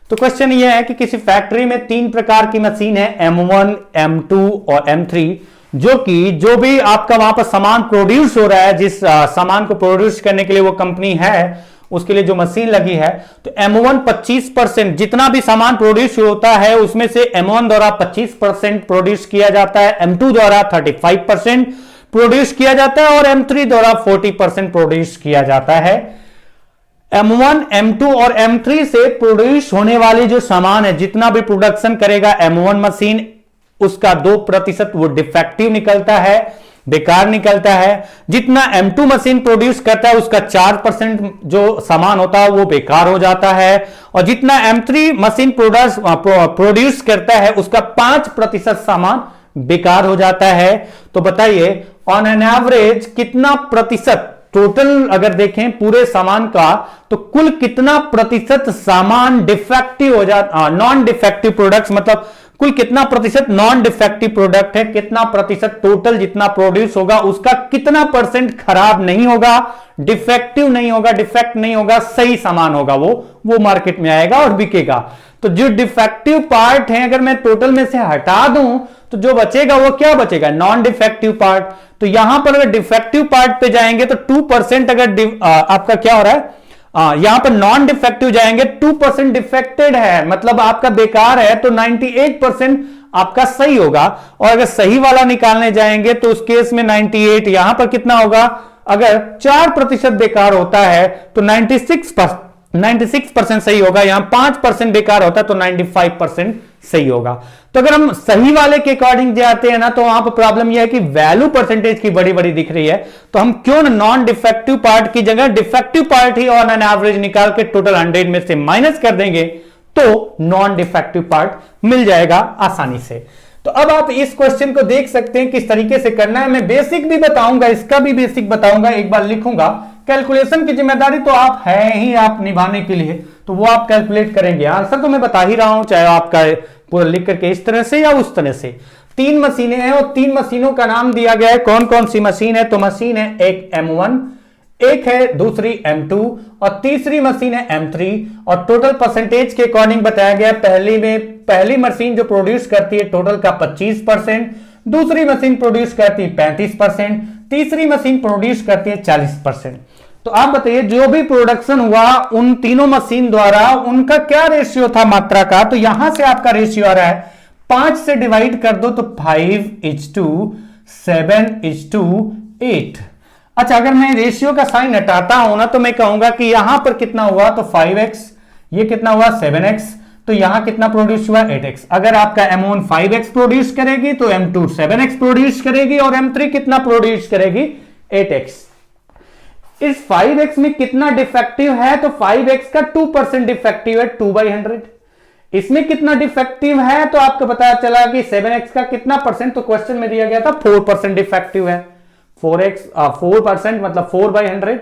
तो क्वेश्चन ये है कि किसी फैक्ट्री में 3 प्रकार की मशीन है, M1, M2 और M3, जो भी आपका वहां पर सामान प्रोड्यूस हो रहा है, जिस सामान को प्रोड्यूस करने के लिए वो कंपनी है, उसके लिए जो मशीन लगी है, तो M1 25%, जितना भी सामान प्रोड्यूस होता है उसमें से M1 द्वारा 25% प्रोड्यूस किया जाता है, M2 द्वारा 35% प्रोड्यूस किया जाता है और M3 द्वारा 40% प्रोड्यूस किया जाता है। M1, M2 और M3 से प्रोड्यूस होने वाली जो सामान है, जितना भी प्रोडक्शन करेगा M1 मशीन, उसका 2% वो डिफेक्टिव निकलता है, बेकार निकलता है। जितना M2 मशीन प्रोड्यूस करता है उसका 4% जो सामान होता है वो बेकार हो जाता है, और जितना M3 मशीन प्रोड्यूस करता है उसका 5% सामान बेकार हो जाता है। तो बताइए ऑन एन एवरेज कितना प्रतिशत, टोटल अगर देखें पूरे सामान का, तो कुल कितना प्रतिशत सामान डिफेक्टिव हो जाता, नॉन डिफेक्टिव प्रोडक्ट्स, मतलब कुल कितना प्रतिशत नॉन डिफेक्टिव प्रोडक्ट है, कितना प्रतिशत टोटल जितना प्रोड्यूस होगा उसका कितना % खराब नहीं होगा, डिफेक्टिव नहीं होगा, डिफेक्ट नहीं होगा, सही सामान होगा, वो मार्केट में आएगा और बिकेगा। तो जो डिफेक्टिव पार्ट है अगर मैं टोटल में से हटा दूं तो जो बचेगा वो क्या बचेगा, नॉन डिफेक्टिव पार्ट। तो यहां पर अगर डिफेक्टिव पार्ट पे जाएंगे तो 2% अगर आपका क्या हो रहा है, यहां पर नॉन डिफेक्टिव जाएंगे, 2% डिफेक्टेड है, मतलब आपका बेकार है, तो 98% आपका सही होगा। और अगर सही वाला निकालने जाएंगे तो उस केस में 98, यहां पर कितना होगा, अगर 4% बेकार होता है तो 96% 96% सही होगा, यहां 5% बेकार होता तो 95% सही होगा। तो अगर हम सही वाले के अकॉर्डिंग जाते हैं ना, तो वहां पर प्रॉब्लम यह है कि वैल्यू परसेंटेज की बड़ी बड़ी दिख रही है, तो हम क्यों नॉन डिफेक्टिव पार्ट की जगह defective part he on an average निकाल के टोटल 100 में से माइनस कर देंगे, तो नॉन डिफेक्टिव पार्ट मिल जाएगा आसानी से। तो अब आप इस क्वेश्चन को देख सकते हैं किस तरीके से करना है। मैं बेसिक भी बताऊंगा, इसका भी बेसिक बताऊंगा, एक बार लिखूंगा। कैलकुलेशन की जिम्मेदारी तो आप है ही आप निभाने के लिए, तो वो आप कैलकुलेट करेंगे। आंसर तो मैं बता ही रहा हूं, चाहे आपका पूरा लिख करके इस तरह से या उस तरह से। 3 मशीनें हैं और 3 मशीनों का नाम दिया गया है। कौन कौन सी मशीन है? तो मशीन है एक M1, एक है दूसरी M2 और तीसरी मशीन है M3। और टोटल परसेंटेज के अकॉर्डिंग बताया गया, पहली मशीन जो प्रोड्यूस करती है टोटल का 25%, दूसरी मशीन प्रोड्यूस करती है 35%, तीसरी मशीन प्रोड्यूस करती है 40%। तो आप बताइए जो भी प्रोडक्शन हुआ उन तीनों मशीन द्वारा, उनका क्या रेशियो था मात्रा का? तो यहां से आपका रेशियो आ रहा है 5 से डिवाइड कर दो तो 5:7:8। अच्छा, अगर मैं रेशियो का साइन हटाता हूं ना, तो मैं कहूंगा कि यहां पर कितना हुआ? तो 5x, ये कितना हुआ? 7x, तो यहां कितना प्रोड्यूस हुआ? 8x। अगर आपका M1 5x प्रोड्यूस करेगी तो M2 7x प्रोड्यूस करेगी और M3 कितना प्रोड्यूस करेगी? 8x। इस 5x में कितना डिफेक्टिव है? तो 5x का 2% डिफेक्टिव है, 2/100। इसमें कितना डिफेक्टिव है? तो आपको पता चला कि 7x का कितना परसेंट? तो क्वेश्चन में दिया गया था 4% डिफेक्टिव है। 4% मतलब 4/100।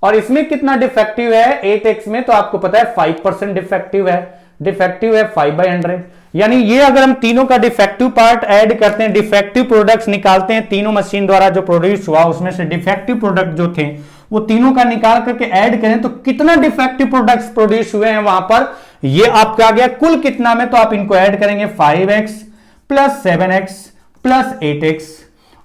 और इसमें कितना डिफेक्टिव है? 8x में, तो आपको पता है 5% डिफेक्टिव है। डिफेक्टिव है 5/100। यानी ये अगर हम तीनों का डिफेक्टिव पार्ट ऐड करते हैं, डिफेक्टिव प्रोडक्ट्स निकालते हैं, तीनों मशीन द्वारा जो प्रोड्यूस हुआ उसमें से डिफेक्टिव प्रोडक्ट जो थे वो तीनों का निकाल करके ऐड करें, तो कितना डिफेक्टिव प्रोडक्ट्स प्रोड्यूस हुए हैं वहां पर, ये आपका आ गया कुल कितना में। तो आप इनको ऐड करेंगे 5x plus 7x plus 8x,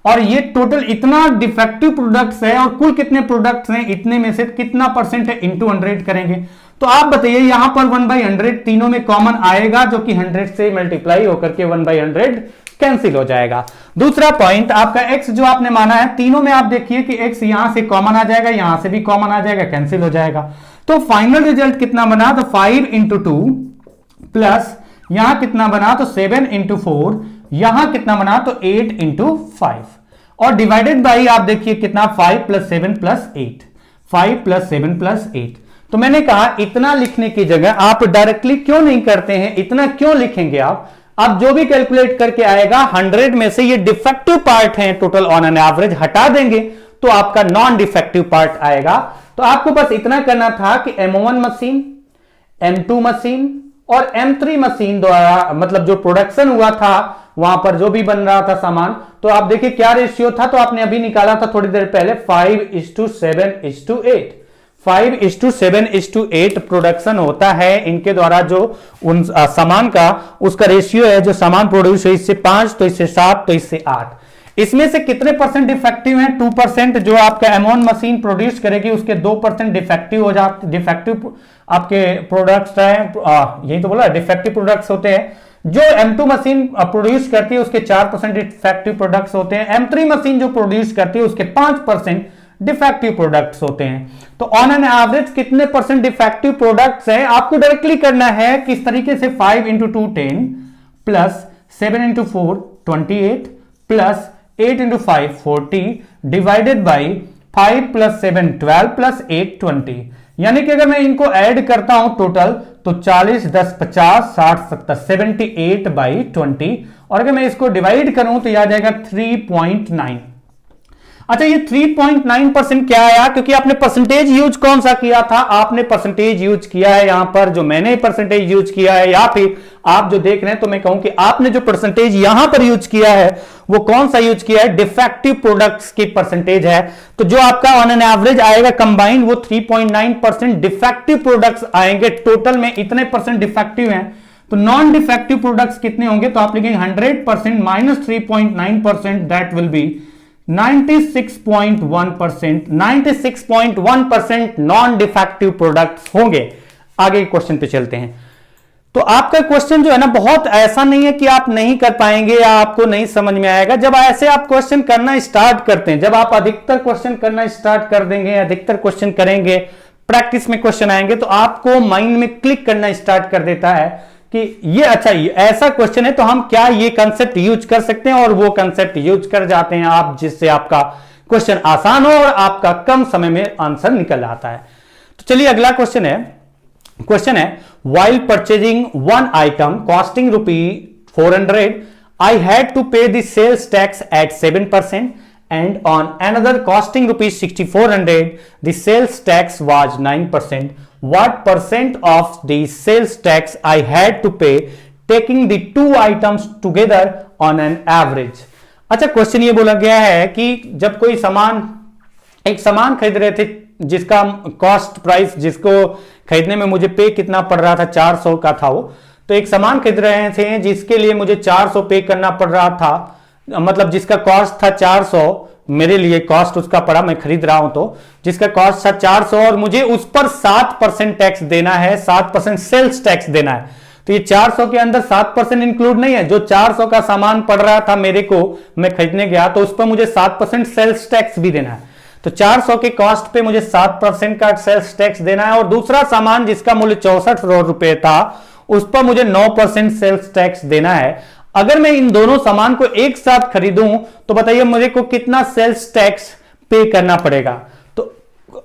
और ये टोटल इतना डिफेक्टिव प्रोडक्ट्स है और कुल कितने प्रोडक्ट्स हैं, इतने में से कितना परसेंट है, इंटू 100 करेंगे। तो आप बताइए यहां पर 1/100 तीनों में कॉमन आएगा, जो कि 100 से मल्टीप्लाई होकर के 1/100 कैंसिल हो जाएगा। दूसरा पॉइंट आपका x जो आपने माना है, तीनों में आप देखिए कि x यहां से कॉमन आ जाएगा, यहां से भी कॉमन आ जाएगा, कैंसिल हो जाएगा। तो फाइनल रिजल्ट कितना बना? तो 5 × 2 प्लस यहां कितना बना? तो 7 × 4, यहां कितना बना? तो 8 × 5, और डिवाइडेड बाई आप देखिए कितना? 5 + 7 + 8, 5 + 7 + 8। तो मैंने कहा इतना लिखने की जगह आप डायरेक्टली क्यों नहीं करते हैं, इतना क्यों लिखेंगे आप जो भी कैलकुलेट करके आएगा 100 में से ये डिफेक्टिव पार्ट है टोटल ऑन एन एवरेज हटा देंगे तो आपका नॉन डिफेक्टिव पार्ट आएगा। तो आपको बस इतना करना था कि M1 मशीन, M2 मशीन और M3 मशीन द्वारा, मतलब जो प्रोडक्शन हुआ था वहां पर जो भी बन रहा था सामान, तो आप देखिए क्या रेशियो था, तो आपने अभी निकाला था थोड़ी देर पहले 5:7:8। 5:7:8 प्रोडक्शन होता है इनके द्वारा, जो उन सामान का उसका रेशियो है, जो सामान प्रोड्यूस है, इससे 5 तो इससे 7 तो इससे 8। इसमें से कितने परसेंट डिफेक्टिव हैं? 2%। जो आपका M1 मशीन प्रोड्यूस करेगी उसके 2% डिफेक्टिव हो जाते, डिफेक्टिव आपके प्रोडक्ट्स है, यही तो बोला डिफेक्टिव प्रोडक्ट्स होते हैं। जो M2 मशीन प्रोड्यूस करती है उसके 4% डिफेक्टिव प्रोडक्ट्स होते हैं। M3 मशीन जो प्रोड्यूस करती है उसके 5% डिफेक्टिव प्रोडक्ट्स होते हैं। तो ऑन एन एवरेज कितने परसेंट डिफेक्टिव प्रोडक्ट्स हैं आपको डायरेक्टली करना है किस तरीके से? 5 × 2 10 plus 7 × 4 28 plus 8 × 5 40 divided by 5 + 7 12 plus 8 20। यानी कि अगर मैं इनको ऐड करता हूं टोटल तो 40 10 50 60 70 78/20, और अगर मैं इसको डिवाइड करूं तो यह आ जाएगा 3.9। अच्छा, ये 3.9% क्या आया? क्योंकि आपने परसेंटेज यूज कौन सा किया था? आपने परसेंटेज यूज किया है यहां पर, जो मैंने परसेंटेज यूज किया है, या फिर आप जो देख रहे हैं, तो मैं कहूं कि आपने जो परसेंटेज यहां पर यूज किया है वो कौन सा यूज किया है? डिफेक्टिव प्रोडक्ट्स की परसेंटेज है। तो जो आपका ऑन एन एवरेज आएगा कंबाइंड वो 3.9% डिफेक्टिव प्रोडक्ट्स आएंगे। टोटल में इतने परसेंट डिफेक्टिव हैं, तो नॉन डिफेक्टिव प्रोडक्ट्स कितने होंगे? तो आप लिखेंगे 100% minus 3.9%, that will be 96.1%। 96.1% non defective products होंगे। आगे क्वेश्चन पे चलते हैं। तो आपका क्वेश्चन जो है ना, बहुत ऐसा नहीं है कि आप नहीं कर पाएंगे या आपको नहीं समझ में आएगा। जब ऐसे आप क्वेश्चन करना स्टार्ट करते हैं, जब आप अधिकतर क्वेश्चन करना स्टार्ट कर देंगे, अधिकतर क्वेश्चन करेंगे, प्रैक्टिस में क्वेश्चन आएंगे तो आपको माइंड में क्लिक करना स्टार्ट कर देता है कि ये अच्छा, ये ऐसा क्वेश्चन है तो हम क्या ये कंसेप्ट यूज कर सकते हैं, और वो कंसेप्ट यूज कर जाते हैं आप, जिससे आपका क्वेश्चन आसान हो और आपका कम समय में आंसर निकल आता है। तो चलिए अगला क्वेश्चन है while purchasing one item costing ₹400 I had to pay the sales tax at 7% and on another costing ₹6400 the sales tax was 9%. What percent of the sales tax I had to pay taking the two items together on an average? अच्छा, question ये बोला गया है कि जब कोई एक सामान खरीद रहे थे जिसका कॉस्ट प्राइस, जिसको खरीदने में मुझे पे कितना पड़ रहा था, 400 का था वो, तो एक सामान खरीद रहे थे जिसके लिए मुझे 400 पे करना पड़ रहा था, मतलब जिसका कॉस्ट था 400, मेरे लिए कॉस्ट उसका पड़ा, मैं खरीद रहा हूं तो जिसका कॉस्ट था 400 और मुझे उस पर 7% टैक्स देना है, 7% सेल्स टैक्स देना है। तो ये 400 के अंदर 7% इंक्लूड नहीं है। जो 400 का सामान पड़ रहा था मेरे को, मैं खरीदने गया तो उस पर मुझे 7% सेल्स टैक्स भी देना है। तो 400 के कॉस्ट पे मुझे 7% का सेल्स टैक्स देना है, और दूसरा सामान जिसका मूल्य 64 रुपए था उस पर मुझे 9% सेल्स टैक्स देना है। अगर मैं इन दोनों सामान को एक साथ खरीदूं तो बताइए मुझे को कितना सेल्स टैक्स पे करना पड़ेगा, तो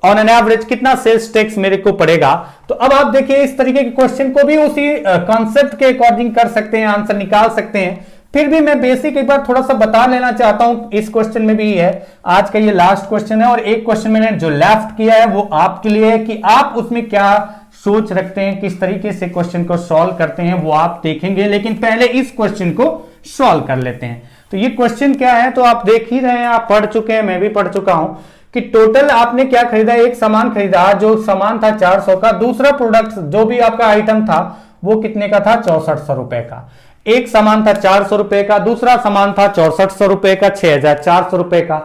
ऑन एन एवरेज कितना सेल्स टैक्स मेरे को पड़ेगा। तो अब आप देखिए इस तरीके के क्वेश्चन को भी उसी कॉन्सेप्ट के अकॉर्डिंग कर सकते हैं, आंसर निकाल सकते हैं। फिर भी मैं बेसिक एक बार थोड़ा सा बता लेना चाहता हूं, इस क्वेश्चन में भी है, आज का ये लास्ट क्वेश्चन है और एक क्वेश्चन मैंने जो लेफ्ट किया है वो आपके लिए है कि आप उसमें क्या सोच रखते हैं, किस तरीके से क्वेश्चन को सॉल्व करते हैं वो आप देखेंगे, लेकिन पहले इस क्वेश्चन को सॉल्व कर लेते हैं। तो ये क्वेश्चन क्या है, तो आप देख ही रहे हैं, आप पढ़ चुके हैं, मैं भी पढ़ चुका हूं कि टोटल आपने क्या खरीदा, एक सामान खरीदा, जो सामान था 400 का, दूसरा प्रोडक्ट जो भी आपका आइटम था वो कितने का था, 6400 रुपए का। एक सामान था 400 रुपए का, दूसरा सामान था 6400 रुपए का, 6400 रुपए का।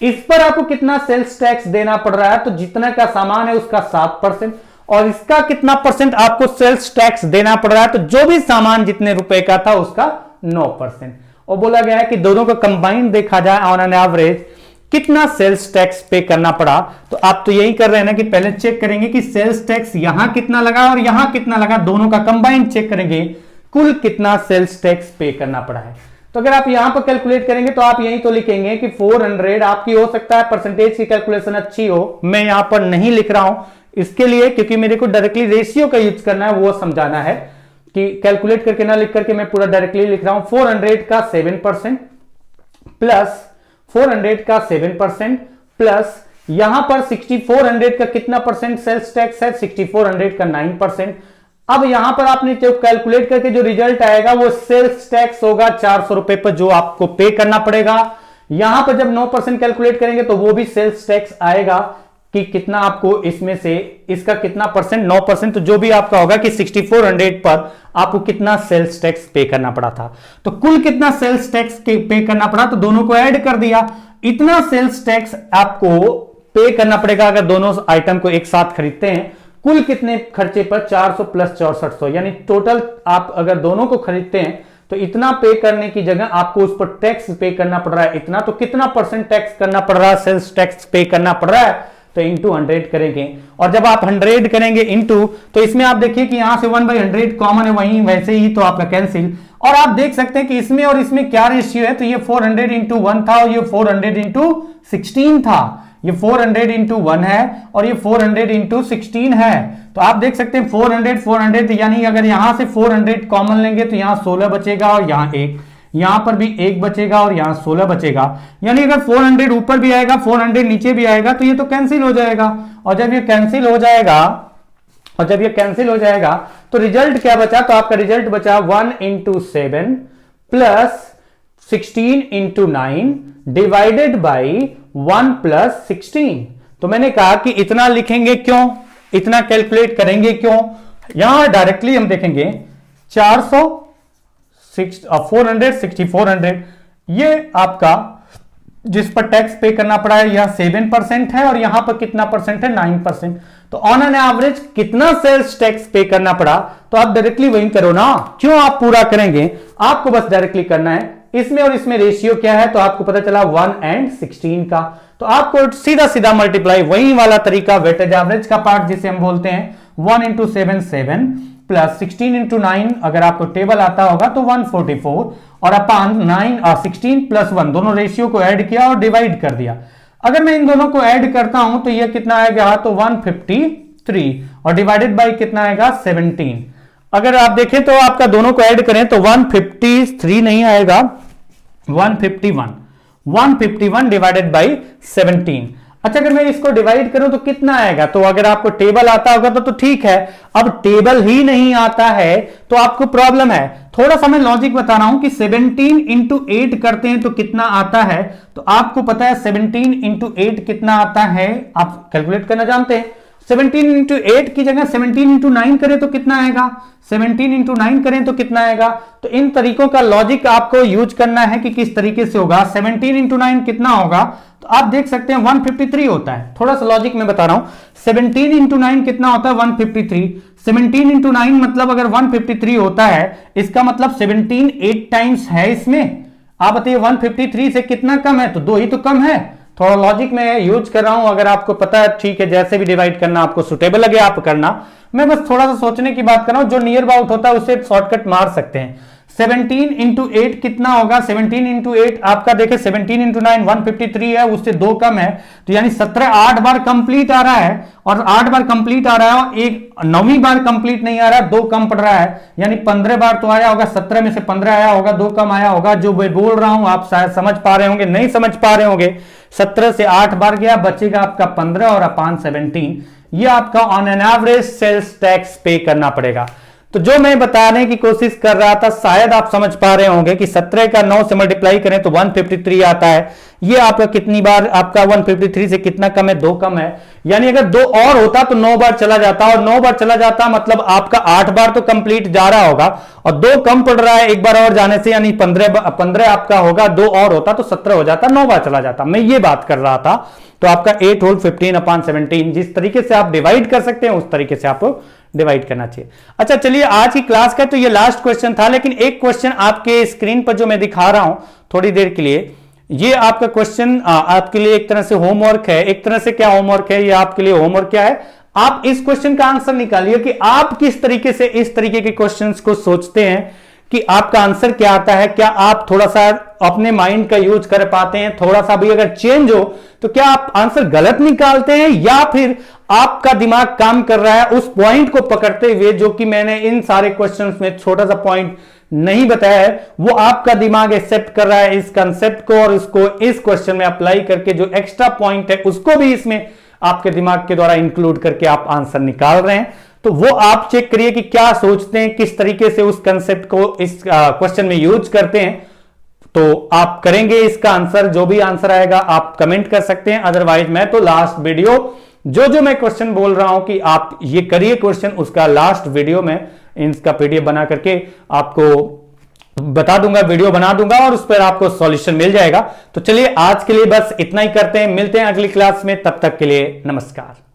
इस पर आपको कितना सेल्स टैक्स देना पड़ रहा है, तो जितना का सामान है उसका 7% और इसका कितना परसेंट आपको सेल्स टैक्स देना पड़ रहा है, तो जो भी सामान जितने रुपए का था उसका 9%। और बोला गया है कि दोनों का कंबाइंड देखा जाए ऑन एन एवरेज कितना सेल्स टैक्स पे करना पड़ा। तो आप तो यही कर रहे हैं ना कि पहले चेक करेंगे कि सेल्स टैक्स यहां कितना लगा और यहां कितना लगा, दोनों का कंबाइंड चेक करेंगे कुल कितना सेल्स टैक्स पे करना पड़ा है। तो अगर आप यहां पर कैलकुलेट करेंगे तो आप यही तो लिखेंगे कि 400, आपकी हो सकता है परसेंटेज की कैलकुलेशन अच्छी हो, मैं यहां पर नहीं लिख रहा हूं इसके लिए क्योंकि मेरे को डायरेक्टली रेशियो का यूज करना है, वो समझाना है कि कैलकुलेट करके ना लिख करके मैं पूरा डायरेक्टली लिख रहा हूं। 400 का 7% प्लस 400 का 7% प्लस यहां पर 6400 का कितना परसेंट सेल्स टैक्स है, 6400 का 9%। अब यहां पर आपने जो कैलकुलेट करके जो रिजल्ट आएगा वो सेल्स टैक्स होगा 400 रुपए पर जो आपको पे करना पड़ेगा। यहां पर जब 9% कैलकुलेट करेंगे तो वो भी सेल्स टैक्स आएगा कि कितना आपको इसमें से इसका कितना परसेंट, 9%, तो जो भी आपका होगा कि 6400 पर आपको कितना सेल्स टैक्स पे करना पड़ा था। तो कुल कितना सेल्स टैक्स पे करना पड़ा, तो दोनों को ऐड कर दिया, इतना सेल्स टैक्स आपको पे करना पड़ेगा अगर दोनों आइटम को एक साथ खरीदते हैं। कुल कितने खर्चे पर, 400 प्लस 6400, यानी टोटल आप अगर दोनों को खरीदते हैं तो इतना पे करने की जगह आपको उस पर टैक्स पे करना पड़ रहा है इतना, तो कितना परसेंट टैक्स करना पड़ रहा है, सेल्स टैक्स पे करना पड़ रहा है, तो इंटू 100 करेंगे। और जब आप 100 करेंगे इंटू, तो इसमें आप देखिए कि यहां से 1/100 कॉमन है, वहीं वैसे ही तो आपका कैंसिल। और आप देख सकते हैं कि इसमें और इसमें क्या रेशियो है, तो ये 400 इंटू 1 था और ये 400 इंटू 16 था। ये 400 इंटू 1 है और ये 400 इंटू 16 है। तो आप देख सकते हैं 400 यानी अगर यहां से 400 कॉमन लेंगे तो यहां 16 बचेगा और यहां 1, यहां पर भी 1 बचेगा और यहां 16 बचेगा। यानी अगर 400 ऊपर भी आएगा 400 नीचे भी आएगा तो ये तो कैंसिल हो जाएगा। और जब ये कैंसिल हो जाएगा तो रिजल्ट क्या बचा, तो आपका रिजल्ट बचा 1 into 7 plus 16 into 9 divided by 1 plus 16। तो मैंने कहा कि इतना लिखेंगे क्यों, इतना कैलकुलेट करेंगे क्यों, यहां डायरेक्टली हम देखेंगे 400 400 6400 ये आपका जिस पर टैक्स पे करना पड़ा है यह 7% है और यहां पर कितना परसेंट है, 9%। तो ऑन एन एवरेज कितना सेल्स टैक्स पे करना पड़ा, तो आप डायरेक्टली वही करो ना, क्यों आप पूरा करेंगे, आपको बस डायरेक्टली करना है इसमें और इसमें रेशियो क्या है, तो आपको पता चला 1 and 16 का। तो आपको सीधा सीधा मल्टीप्लाई वही वाला तरीका वेटेज एवरेज का पार्ट जिसे हम बोलते हैं 1 into 7 7 प्लस 16 into 9, अगर आपको टेबल आता होगा तो 144 और अपान 9 और 16 प्लस 1 दोनों रेशियो को ऐड किया और डिवाइड कर दिया। अगर मैं इन दोनों को ऐड करता हूं तो ये कितना आएगा, तो 153 और डिवाइडेड बाय कितना आएगा 17। अगर आप देखें तो आपका दोनों को ऐड करें तो 153 नहीं आएगा, 151 डिवाइडेड बाय 17। अच्छा अगर मैं इसको डिवाइड करूं तो कितना आएगा, तो अगर आपको टेबल आता होगा तो ठीक है, अब टेबल ही नहीं आता है तो आपको प्रॉब्लम है। थोड़ा सा मैं लॉजिक बता रहा हूं कि 17 इंटू 8 करते हैं तो कितना आता है, तो आपको पता है 17 इंटू 8 कितना आता है, आप कैलकुलेट करना जानते हैं। 17 इंटू 8 की जगह 17 इंटू 9 करें तो कितना आएगा, 17 इंटू 9 करें तो कितना आएगा। तो इन तरीकों का लॉजिक आपको यूज करना है कि किस तरीके से होगा। 17 इंटू 9 कितना होगा, तो आप देख सकते हैं 153 होता है। थोड़ा सा लॉजिक में बता रहा हूं, 17 इंटू 9 कितना होता है 153। 17 इंटू 9 मतलब अगर 153 होता है, इसका मतलब 17 8 टाइम्स है इसमें। आप बताइए 153 से कितना कम है, तो 2 ही तो कम है। थोड़ा लॉजिक में यूज कर रहा हूं, अगर आपको पता है ठीक है, जैसे भी डिवाइड करना आपको सुटेबल लगे आप करना। मैं बस थोड़ा सा सोचने की बात कर रहा हूं, जो नियर अबाउट होता है उससे शॉर्टकट मार सकते हैं। 17 इंटू 8 कितना होगा, 17 इंटू 8 आपका देखे 17 इंटू 9 153 है, उससे 2 कम है, तो यानी 17 8 बार कंप्लीट आ रहा है और 8 बार कंप्लीट आ रहा है और एक 9वीं बार कंप्लीट नहीं आ रहा है, 2 कम पड़ रहा है, यानी 15 बार तो आया होगा, 17 में से 15 आया होगा, 2 कम आया होगा। जो मैं बोल रहा हूं आप शायद समझ पा रहे होंगे, नहीं समझ पा रहे होंगे, 17 से 8 बार गया, बचेगा आपका 15 और अपान 17। ये आपका on an average sales tax pay करना पड़ेगा। तो जो मैं बताने की कोशिश कर रहा था शायद आप समझ पा रहे होंगे कि 17 का 9 से मल्टीप्लाई करें तो 153 आता है। ये आपका कितनी बार, आपका 153 से कितना कम है, 2 कम है, यानी अगर 2 और होता तो 9 बार चला जाता, और 9 बार चला जाता मतलब आपका 8 बार तो कंप्लीट जा रहा होगा और 2 कम पड़ रहा है एक बार और जाने से, यानी 15 आपका होगा, 2 और होता तो 17 हो जाता, 9 बार चला जाता। मैं ये बात कर रहा था। तो आपका 8 होल 15 अपान 17, जिस तरीके से आप डिवाइड कर सकते हैं उस तरीके से आपको डिवाइड करना चाहिए। अच्छा चलिए, आज की क्लास का तो ये लास्ट क्वेश्चन था, लेकिन एक क्वेश्चन आपके स्क्रीन पर जो मैं दिखा रहा हूं थोड़ी देर के लिए, ये आपका क्वेश्चन आपके लिए एक तरह से होमवर्क है। एक तरह से क्या होमवर्क है, ये आपके लिए होमवर्क क्या है, आप इस क्वेश्चन का आंसर निकालिए कि आप किस तरीके से इस तरीके के क्वेश्चंस को सोचते हैं कि आपका आंसर क्या आता है। क्या आप थोड़ा सा अपने माइंड का यूज कर पाते हैं, थोड़ा सा भी अगर चेंज हो तो क्या आप आंसर गलत निकालते हैं, या फिर आपका दिमाग काम कर रहा है उस पॉइंट को पकड़ते हुए, जो कि मैंने इन सारे क्वेश्चंस में छोटा सा पॉइंट नहीं बताया है, वो आपका दिमाग एक्सेप्ट कर रहा है इस कंसेप्ट को, और उसको इस क्वेश्चन में अप्लाई करके जो एक्स्ट्रा पॉइंट है उसको भी इसमें आपके दिमाग के द्वारा इंक्लूड करके आप आंसर निकाल रहे हैं। तो वो आप चेक करिए कि क्या सोचते हैं, किस तरीके से उस कंसेप्ट को इस क्वेश्चन में यूज करते हैं। तो आप करेंगे इसका आंसर, जो भी आंसर आएगा आप कमेंट कर सकते हैं। अदरवाइज मैं तो लास्ट वीडियो जो मैं क्वेश्चन बोल रहा हूं कि आप ये करिए क्वेश्चन, उसका लास्ट वीडियो में इसका पीडीएफ बना करके आपको बता दूंगा, वीडियो बना दूंगा और उस पर आपको सॉल्यूशन मिल जाएगा। तो चलिए आज के लिए बस इतना ही करते हैं, मिलते हैं अगली क्लास में, तब तक के लिए नमस्कार।